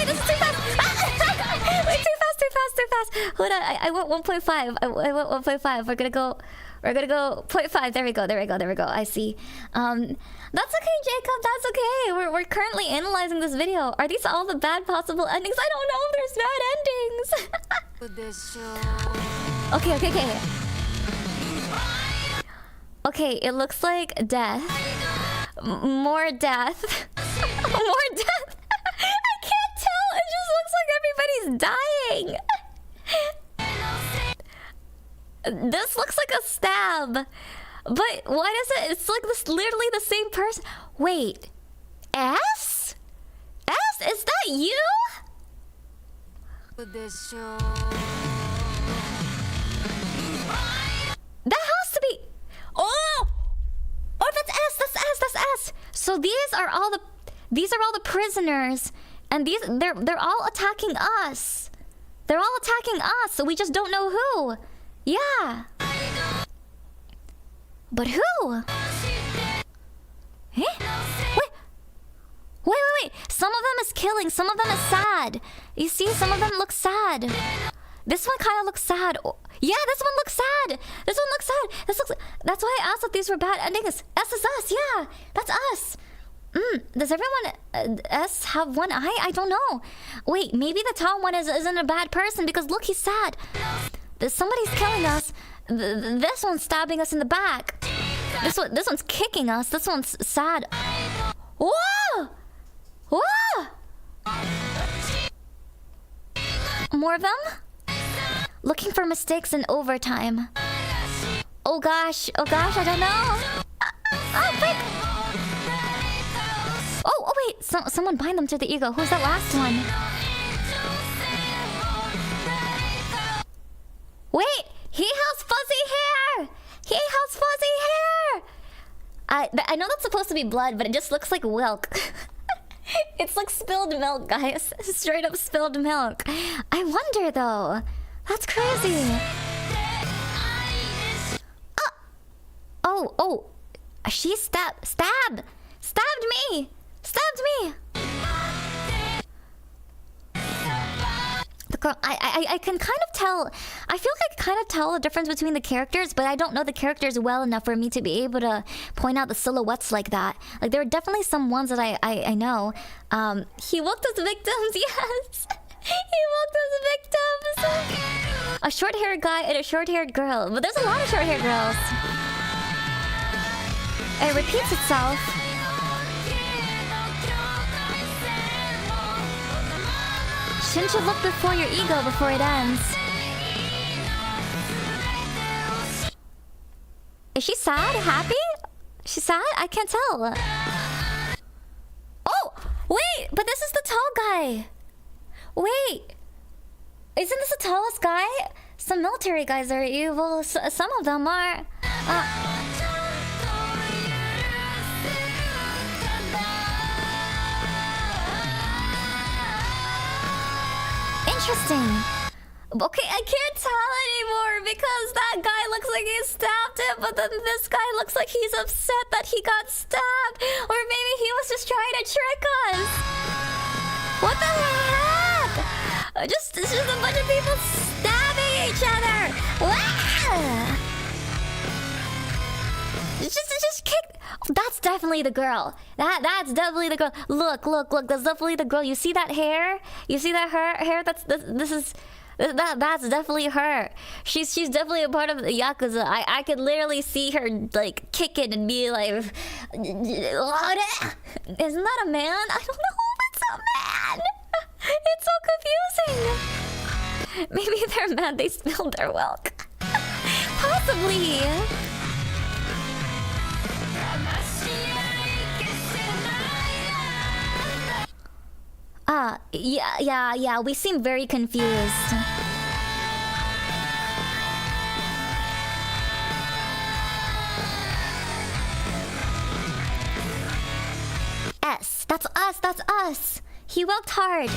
this is too fast. Wait, too fast. Hold on, I went 1.5. I went 1.5. We're gonna go 0.5. There we go. I see. That's okay, Jacob. That's okay. We're currently analyzing this video. Are these all the bad possible endings? I don't know if there's bad endings. Okay. Okay, it looks like death. More death. More death. I can't tell. It just looks like everybody's dying. This looks like a stab. But why does it? It's like this literally the same person. Wait. S? Is that you? That has to be. Oh, that's S. So these are all the prisoners, and they're all attacking us. So we just don't know who. Yeah. But who? Eh? Wait. Some of them is killing. Some of them is sad. You see, some of them look sad. This one kind of looks sad. Yeah, this one looks sad. That's why I asked if these were bad endings. S is us. Yeah, that's us. Does everyone S have one eye? I don't know. Wait, maybe the tall one isn't a bad person because look, he's sad. Somebody's killing us. This one's stabbing us in the back. This one's kicking us. This one's sad. Whoa! More of them? Looking for mistakes in overtime. Oh gosh, I don't know. Oh, frick! Oh wait, someone bind them to the ego. Who's that last one? Wait, he has fuzzy hair! He has fuzzy hair! I know that's supposed to be blood, but it just looks like milk. It's like spilled milk, guys. Straight up spilled milk. I wonder though. That's crazy. Oh. She stabbed me! Stabbed me! The girl, I can kind of tell. I feel like I can kind of tell the difference between the characters, but I don't know the characters well enough for me to be able to point out the silhouettes like that. Like there are definitely some ones that I know. He walked as victims, yes. He walked as victims. A short-haired guy and a short-haired girl, but there's a lot of short-haired girls. It repeats itself. Shouldn't you look before your ego before it ends? Is she sad? Happy? She's sad? I can't tell. Oh! Wait! But this is the tall guy! Wait! Isn't this the tallest guy? Some military guys are evil. Some of them are... Interesting. Okay, I can't tell anymore because that guy looks like he stabbed him, but then this guy looks like he's upset that he got stabbed. Or maybe he was just trying to trick us. What the heck? It's just a bunch of people stabbing each other. Wow! Just kick. That's definitely the girl. That's definitely the girl. Look. That's definitely the girl. You see that hair? You see that hair? That's definitely her. She's definitely a part of the Yakuza. I could literally see her like kick it and be like, isn't that a man? I don't know if it's a man. It's so confusing. Maybe they're mad they spilled their milk. Possibly. Yeah, we seem very confused. That's us. He worked hard.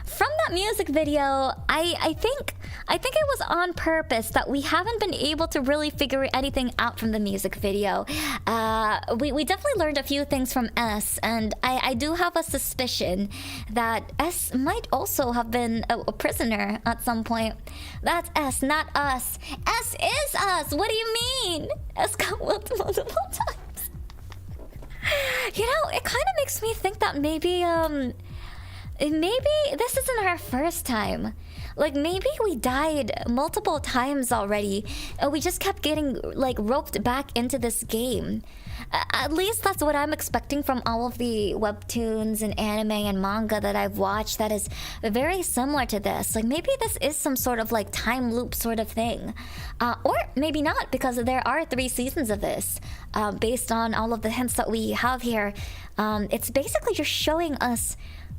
From that music video, I think it was on purpose that we haven't been able to really figure anything out from the music video. We definitely learned a few things from S, and I do have a suspicion that S might also have been a prisoner at some point. That's S, not us. S is us! What do you mean? S got whipped multiple times. You know, it kind of makes me think that maybe this isn't our first time. Like, maybe we died multiple times already, and we just kept getting, like, roped back into this game. At least that's what I'm expecting from all of the webtoons and anime and manga that I've watched that is very similar to this. Like, maybe this is some sort of, like, time loop sort of thing. Or maybe not, because there are 3 seasons of this. Based on all of the hints that we have here, it's basically just showing us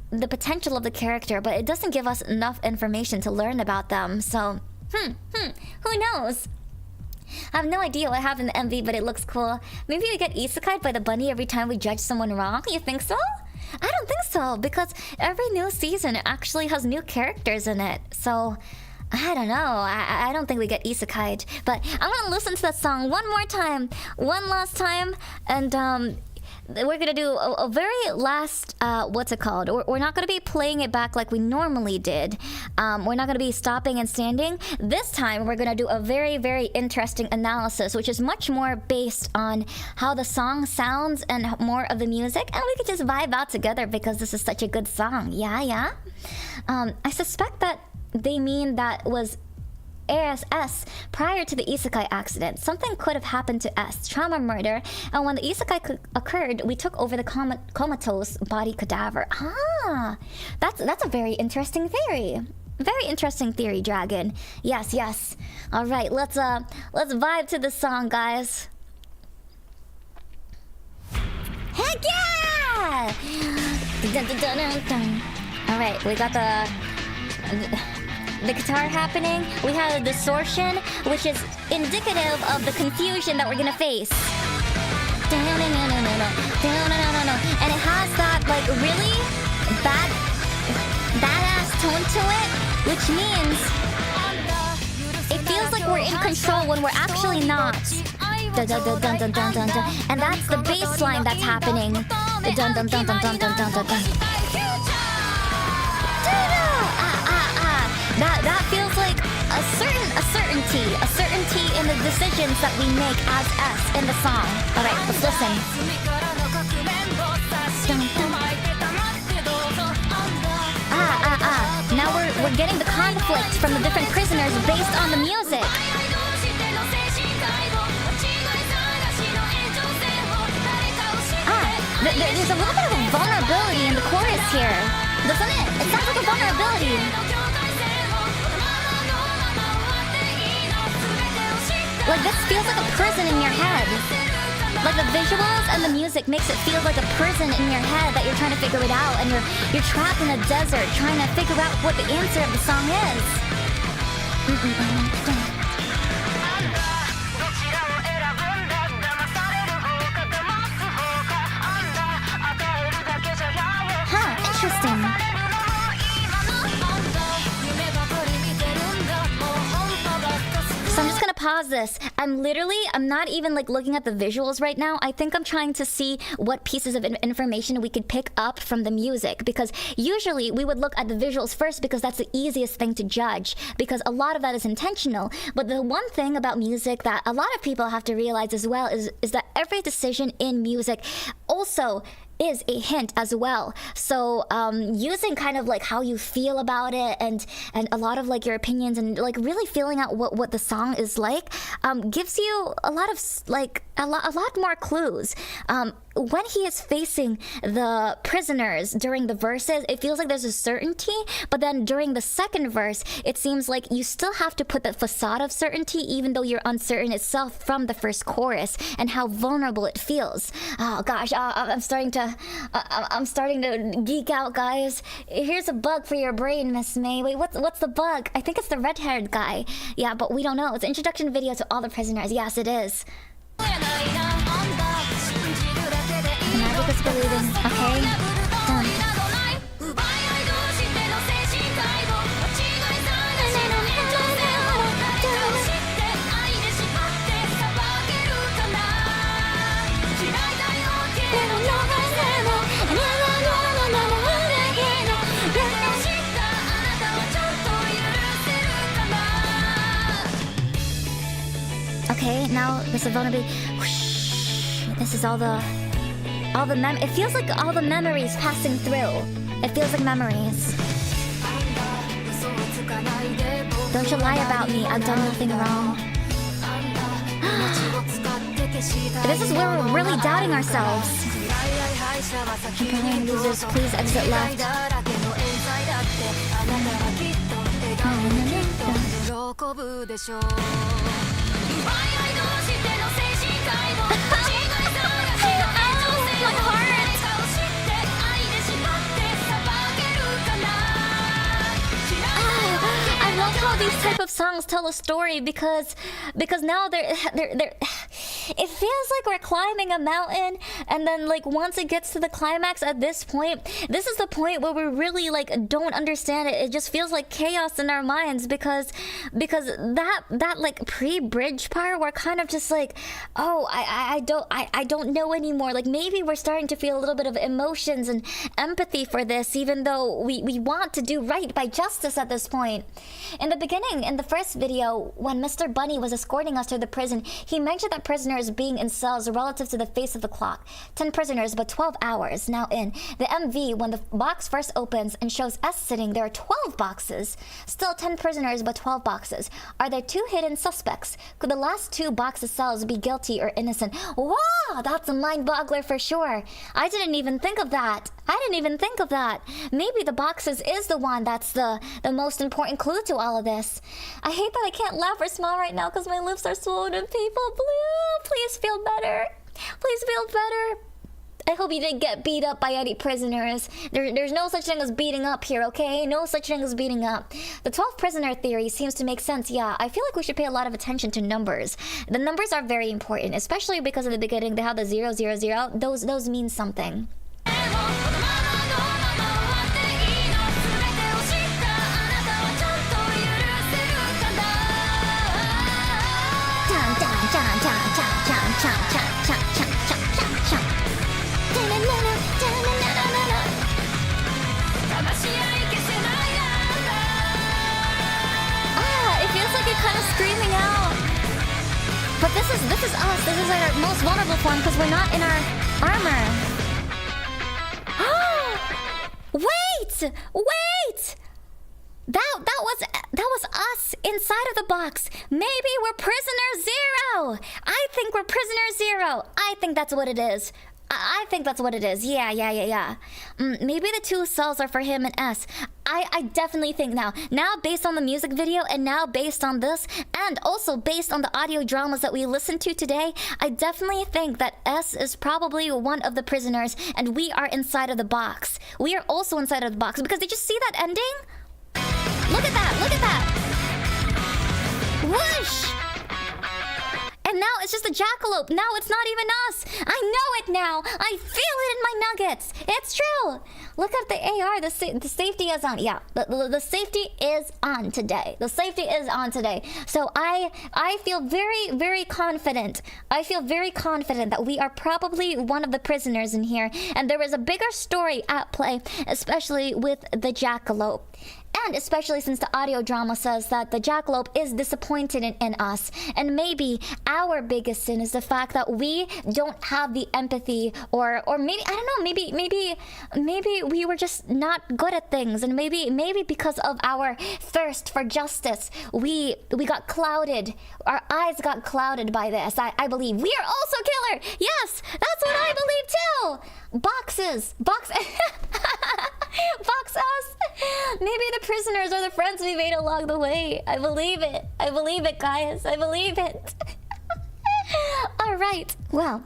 the potential of the character, but it doesn't give us enough information to learn about them. So, who knows? I have no idea what happened in the MV, but it looks cool. Maybe we get isekai'd by the bunny every time we judge someone wrong? You think so? I don't think so, because every new season actually has new characters in it. So, I don't know. I don't think we get isekai'd. But I'm gonna listen to that song one more time, one last time, and we're gonna do a very last, what's it called? We're not gonna be playing it back like we normally did. We're not gonna be stopping and standing. This time, we're gonna do a very, very interesting analysis, which is much more based on how the song sounds and more of the music. And we could just vibe out together because this is such a good song. Yeah. I suspect that they mean that was S prior to the isekai accident. Something could have happened to S, trauma murder, and when the isekai occurred, we took over the comatose body cadaver. Ah, that's a very interesting theory. Very interesting theory, Dragon. Yes, yes. All right, let's vibe to the song, guys. Heck yeah! Dun, dun, dun, dun, dun. All right, we got the guitar happening. We have a distortion, which is indicative of the confusion that we're gonna face. And it has that like really badass tone to it, which means it feels like we're in control when we're actually not. Dun, dun, dun, dun, dun, dun, dun, dun. And that's the bass line that's happening. Dun, dun, dun, dun, dun, dun, dun, dun, dun. That feels like a certainty in the decisions that we make as S in the song. All right, let's listen. Now we're getting the conflict from the different prisoners based on the music. There's a little bit of a vulnerability in the chorus here, doesn't it? It sounds like a vulnerability. Like this feels like a prison in your head. Like the visuals and the music makes it feel like a prison in your head that you're trying to figure it out, and you're trapped in a desert trying to figure out what the answer of the song is. Huh, interesting. So I'm just gonna pause this. I'm not even like looking at the visuals right now. I think I'm trying to see what pieces of information we could pick up from the music, because usually we would look at the visuals first because that's the easiest thing to judge, because a lot of that is intentional. But the one thing about music that a lot of people have to realize as well is that every decision in music also is a hint as well. So using kind of like how you feel about it and a lot of like your opinions and like really feeling out what the song is like gives you a lot of like a lot more clues. When he is facing the prisoners during the verses, it feels like there's a certainty, but then during the second verse, it seems like you still have to put that facade of certainty even though you're uncertain itself from the first chorus and how vulnerable it feels. Oh gosh, I'm starting to geek out, guys. Here's a bug for your brain, Miss May. Wait, what's the bug? I think it's the red-haired guy. Yeah, but we don't know. It's an introduction video to all the prisoners. Yes, it is. Magic is believing. Okay. Done. Okay, now there's a vulnerability. This is all the it feels like all the memories passing through. It feels like memories. Don't you lie about me. I've done nothing wrong. This is where we're really doubting ourselves. Brilliant losers, please exit left. My heart! I love how these type of songs tell a story because now they're it feels like we're climbing a mountain, and then like once it gets to the climax at this point, this is the point where we really like don't understand it. It just feels like chaos in our minds because that like pre-bridge part, we're kind of just like, oh, I don't know anymore. Like maybe we're starting to feel a little bit of emotions and empathy for this, even though we want to do right by justice at this point. In the beginning, in the first video, when Mr. Bunny was escorting us to the prison, he mentioned that prisoners prisoners being in cells relative to the face of the clock. 10 prisoners, but 12 hours now in. The MV, when the box first opens and shows S sitting, there are 12 boxes. Still 10 prisoners, but 12 boxes. Are there 2 hidden suspects? Could the last 2 boxes cells be guilty or innocent? Wow, that's a mind-boggler for sure. I didn't even think of that. Maybe the boxes is the one that's the most important clue to all of this. I hate that I can't laugh or smile right now because my lips are swollen. People, please feel better. Please feel better. I hope you didn't get beat up by any prisoners. There's no such thing as beating up here, okay? No such thing as beating up. The 12 prisoner theory seems to make sense, yeah. I feel like we should pay a lot of attention to numbers. The numbers are very important, especially because in the beginning they have the 000. Those mean something. It feels like you're kind of screaming out. But this is us. This is our most vulnerable form because we're not in our armor. Wait! That was us inside of the box. Maybe we're prisoner 0. I think we're prisoner 0. I think that's what it is. I think that's what it is. Yeah. Maybe the 2 cells are for him and S. I definitely think now based on the music video and now based on this and also based on the audio dramas that we listened to today, I definitely think that S is probably one of the prisoners and we are inside of the box. We are also inside of the box because did you see that ending? Look at that! Whoosh! And now it's just a jackalope. Now it's not even us. I know it now. I feel it in my nuggets. It's true. Look at the AR. The safety is on. Yeah, the safety is on today. So I feel very, very confident. I feel very confident that we are probably one of the prisoners in here. And there is a bigger story at play, especially with the jackalope. And especially since the audio drama says that the jackalope is disappointed in us. And maybe our biggest sin is the fact that we don't have the empathy or maybe, I don't know, maybe we were just not good at things. And maybe because of our thirst for justice, we got clouded. Our eyes got clouded by this. I believe. We are also killer. Yes, that's what I believe too. Box us. Maybe the prisoners are the friends we made along the way. I believe it, guys. I believe it. All right. Well,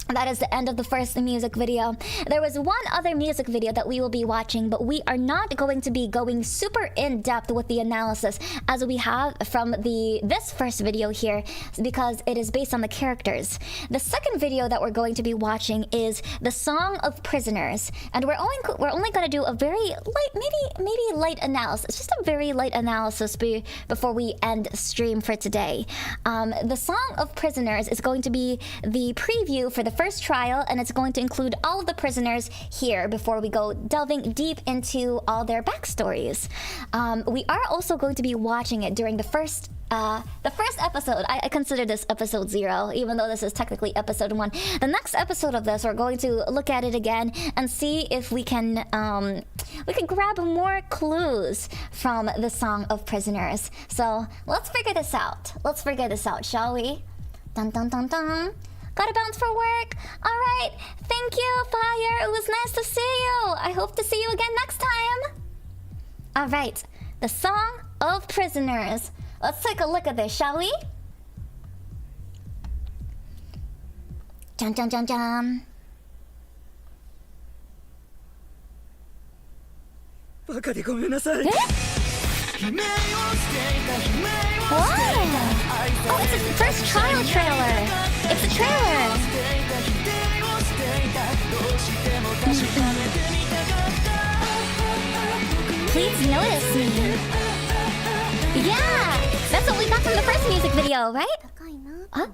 that is the end of the first music video. There was one other music video that we will be watching, but we are not going to be going super in-depth with the analysis as we have from this first video here because it is based on the characters. The second video that we're going to be watching is the Song of Prisoners, and we're only going to do a very light, maybe light analysis, just a very light analysis before we end stream for today. The Song of Prisoners is going to be the preview for the first trial, and it's going to include all of the prisoners here before we go delving deep into all their backstories. We are also going to be watching it during the first episode. I consider this episode 0, even though this is technically episode 1. The next episode of this, we're going to look at it again and see if we can grab more clues from the Song of Prisoners. So let's figure this out. Shall we? Dun dun dun dun. Gotta bounce for work. All right. Thank you, Fire. It was nice to see you. I hope to see you again next time. All right. The Song of Prisoners. Let's take a look at this, shall we? Dun dun dun dun. What? What? Oh, it's a first trial trailer. It's a trailer. Please notice me. Yeah, that's what we got from the first music video, right? Huh?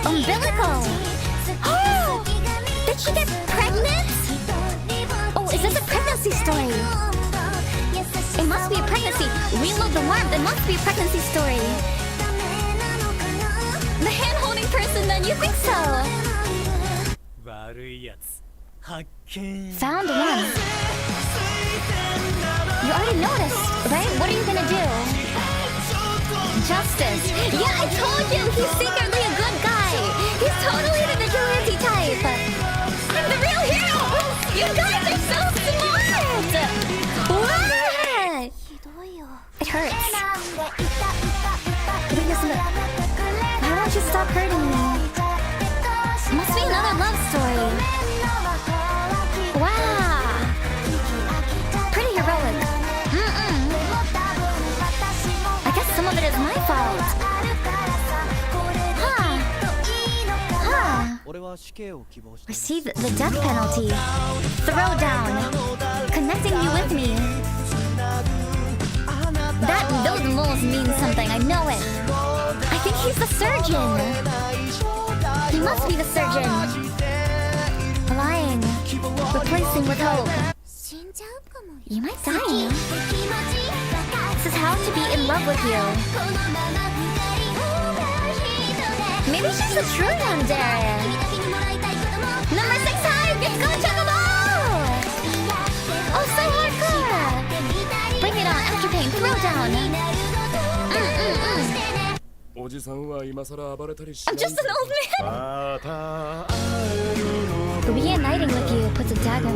Umbilical. Oh, did she get pregnant? Oh, is this a pregnancy story? It must be a pregnancy. Reload the warmth. It must be a pregnancy story. The hand-holding person then, you think so? 悪いやつ発見 Found one. You already noticed, right? What are you gonna do? Justice. Yeah, I told you he's secretly a good guy. He's totally the vigilante type. I'm the real hero. You guys are so smart. What? It hurts. Why won't you stop hurting me? Must be another love story. Wow. Pretty heroic. I guess some of it is my fault. Huh. 俺は死刑を希望して Receive the death penalty. Throw down. Connecting you with me. Those moles mean something, I know it. I think he's the surgeon. He must be the surgeon. Lying. Replacing with hope. You might die. This is how to be in love with you. Maybe she's the true one, Darren. Number 600, let's go check them out! Oh, so hardcore! Bring it on, after pain, throw down. I'm just an old man. Reuniting with you puts a dagger.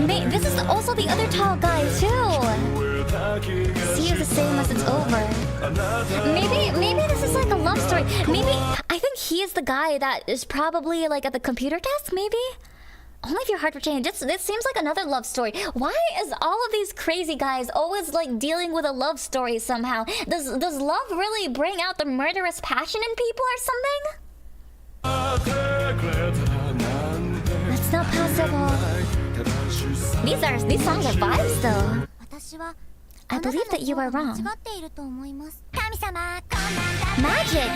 Mate, this is also the other tall guy too. See you the same as it's over. Maybe this is like a love story. Maybe I think he is the guy that is probably like at the computer desk. Maybe. Only if your heart were changed. This seems like another love story. Why is all of these crazy guys always like dealing with a love story somehow? Does love really bring out the murderous passion in people or something? That's not possible. These songs are vibes though. I believe that you are wrong. Magic!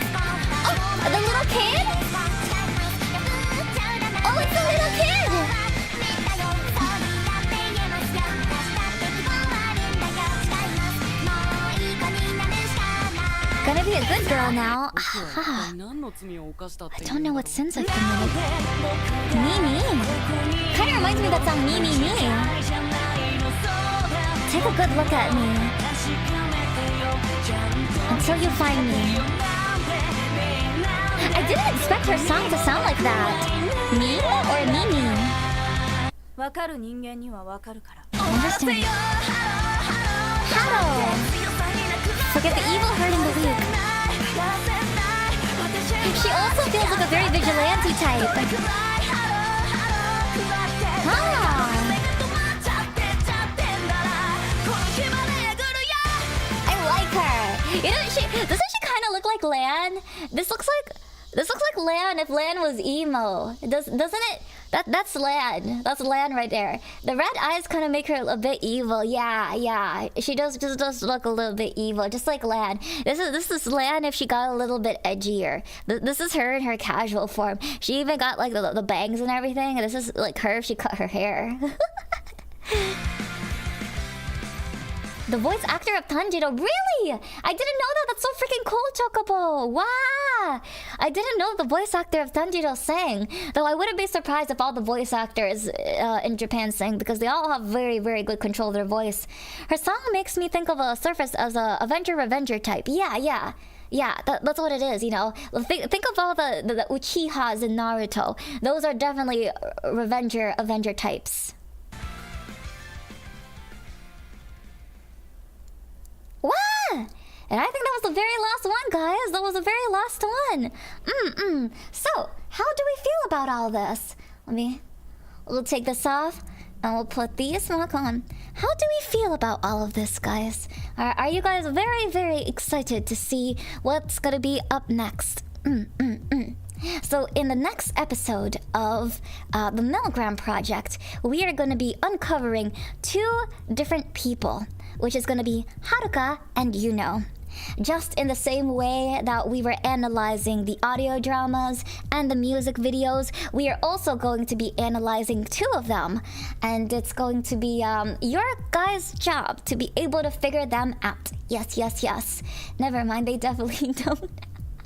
Oh, the little kid? Oh, it's the little kid! Gonna be a good girl now. I don't know what sins I've committed. Me. Kinda reminds me of that song Me. Take a good look at me. Until you find me. I didn't expect her song to sound like that. Me or Mimi? Understand. How? Forget the evil hurting the weak. She also feels like a very vigilante type. I like her. You know, doesn't she kind of look like Lan? This looks like Lan if Lan was emo. Doesn't it? That's Lan. That's Lan right there. The red eyes kind of make her a bit evil. Yeah. She just does look a little bit evil, just like Lan. This is Lan if she got a little bit edgier. This is her in her casual form. She even got like the bangs and everything. This is like her if she cut her hair. The voice actor of Tanjiro, really? I didn't know that. That's so freaking cool, Chocobo. Wow! I didn't know the voice actor of Tanjiro sang. Though I wouldn't be surprised if all the voice actors in Japan sang, because they all have very, very good control of their voice. Her song makes me think of a Surface as a Avenger type. Yeah, that's what it is, you know. Think of all the Uchihas in Naruto. Those are definitely Avenger types. What? And I think that was the very last one, guys. That was the very last one. So, how do we feel about all this? We'll take this off and we'll put these back on. How do we feel about all of this, guys? Are you guys very, very excited to see what's gonna be up next? So in the next episode of the MILGRAM Project, we are going to be uncovering two different people, which is going to be Haruka and Yuno. Just in the same way that we were analyzing the audio dramas and the music videos, we are also going to be analyzing two of them. And it's going to be your guys' job to be able to figure them out. Yes. Never mind, they definitely don't.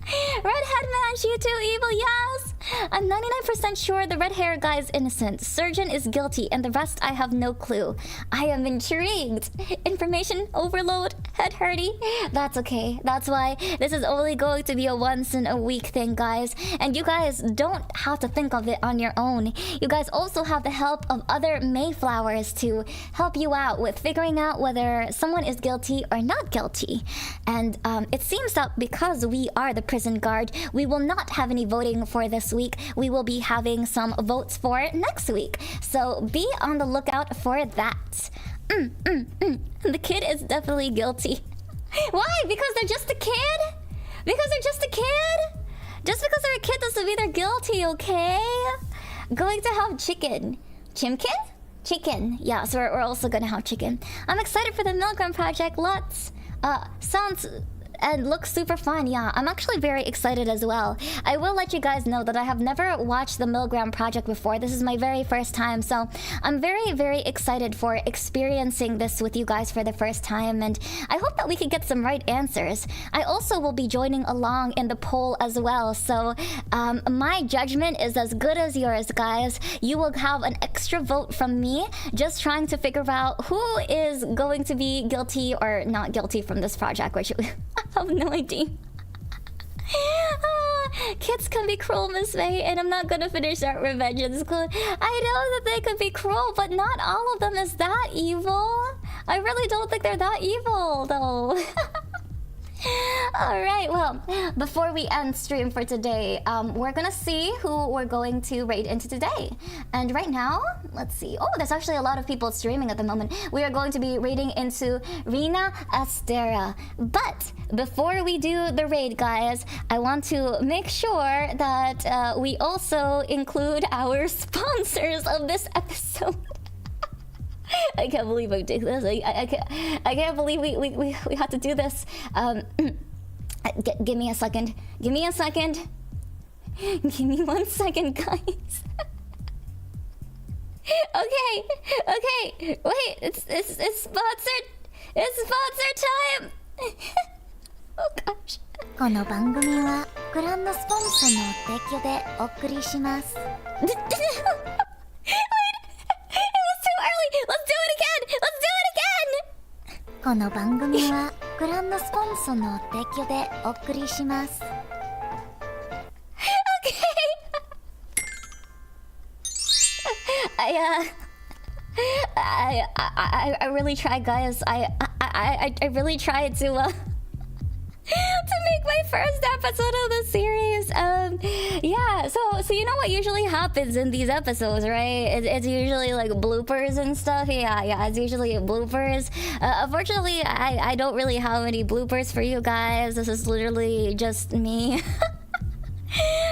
Redhead man, she too evil, yes! I'm 99% sure the red hair guy is innocent. Surgeon is guilty, and the rest I have no clue. I am intrigued. Information overload, head hurty. That's okay. That's why this is only going to be a once in a week thing, guys. And you guys don't have to think of it on your own. You guys also have the help of other Maeflowers to help you out with figuring out whether someone is guilty or not guilty. And it seems that because we are the prison guard, we will not have any voting for this week. We will be having some votes for next week. So be on the lookout for that. The kid is definitely guilty. Why? Because they're just a kid? Because they're just a kid? Just because they're a kid doesn't mean they're guilty, okay? Going to have chicken. Chimkin? Chicken. Yeah, so we're also gonna have chicken. I'm excited for the MILGRAM project. Lots. Sounds and looks super fun. Yeah, I'm actually very excited as well. I will let you guys know that I have never watched the MILGRAM project before. This is my very first time, so I'm very, very excited for experiencing this with you guys for the first time, and I hope that we can get some right answers. I also will be joining along in the poll as well, so my judgment is as good as yours, guys. You will have an extra vote from me, just trying to figure out who is going to be guilty or not guilty from this project, which I have no idea. Kids can be cruel, Miss May, and I'm not gonna finish that revenge in school. I know that they could be cruel, but not all of them is that evil. I really don't think they're that evil, though. Alright, well, before we end stream for today, we're gonna see who we're going to raid into today. And right now, let's see. Oh, there's actually a lot of people streaming at the moment. We are going to be raiding into Rina Astera. But before we do the raid, guys, I want to make sure that we also include our sponsors of this episode. I can't believe I did this. I can't believe we had to do this. Give me a second. Give me a second. Give me 1 second, guys. Okay. Wait, it's sponsored. It's sponsor time. Oh gosh. この番組はグランドスポンサーの提供でお送りします。Wait, it was too early. Let's do it again. Let's do it again. この番組はグランドスポンサーの提供でお送りします。I really tried, guys. I really tried to make my first episode of the series. Yeah, so you know what usually happens in these episodes, right? It's usually like bloopers and stuff. Yeah, it's usually bloopers. Unfortunately, I don't really have any bloopers for you guys. This is literally just me.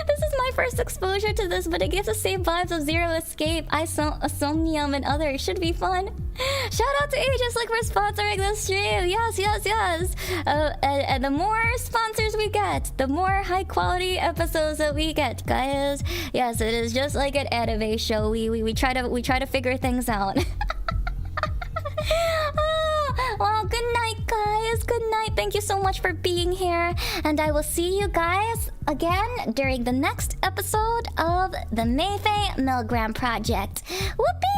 This is my first exposure to this, but it gives the same vibes of Zero Escape, Somnium, and others. Should be fun. Shout out to Aegis-Link for sponsoring this stream. Yes. And the more sponsors we get, the more high quality episodes that we get, guys. Yes, it is just like an anime show. We try to figure things out. Well, good night, guys. Good night. Thank you so much for being here. And I will see you guys again during the next episode of the MAEFAE MILGRAM Project. Whoopee!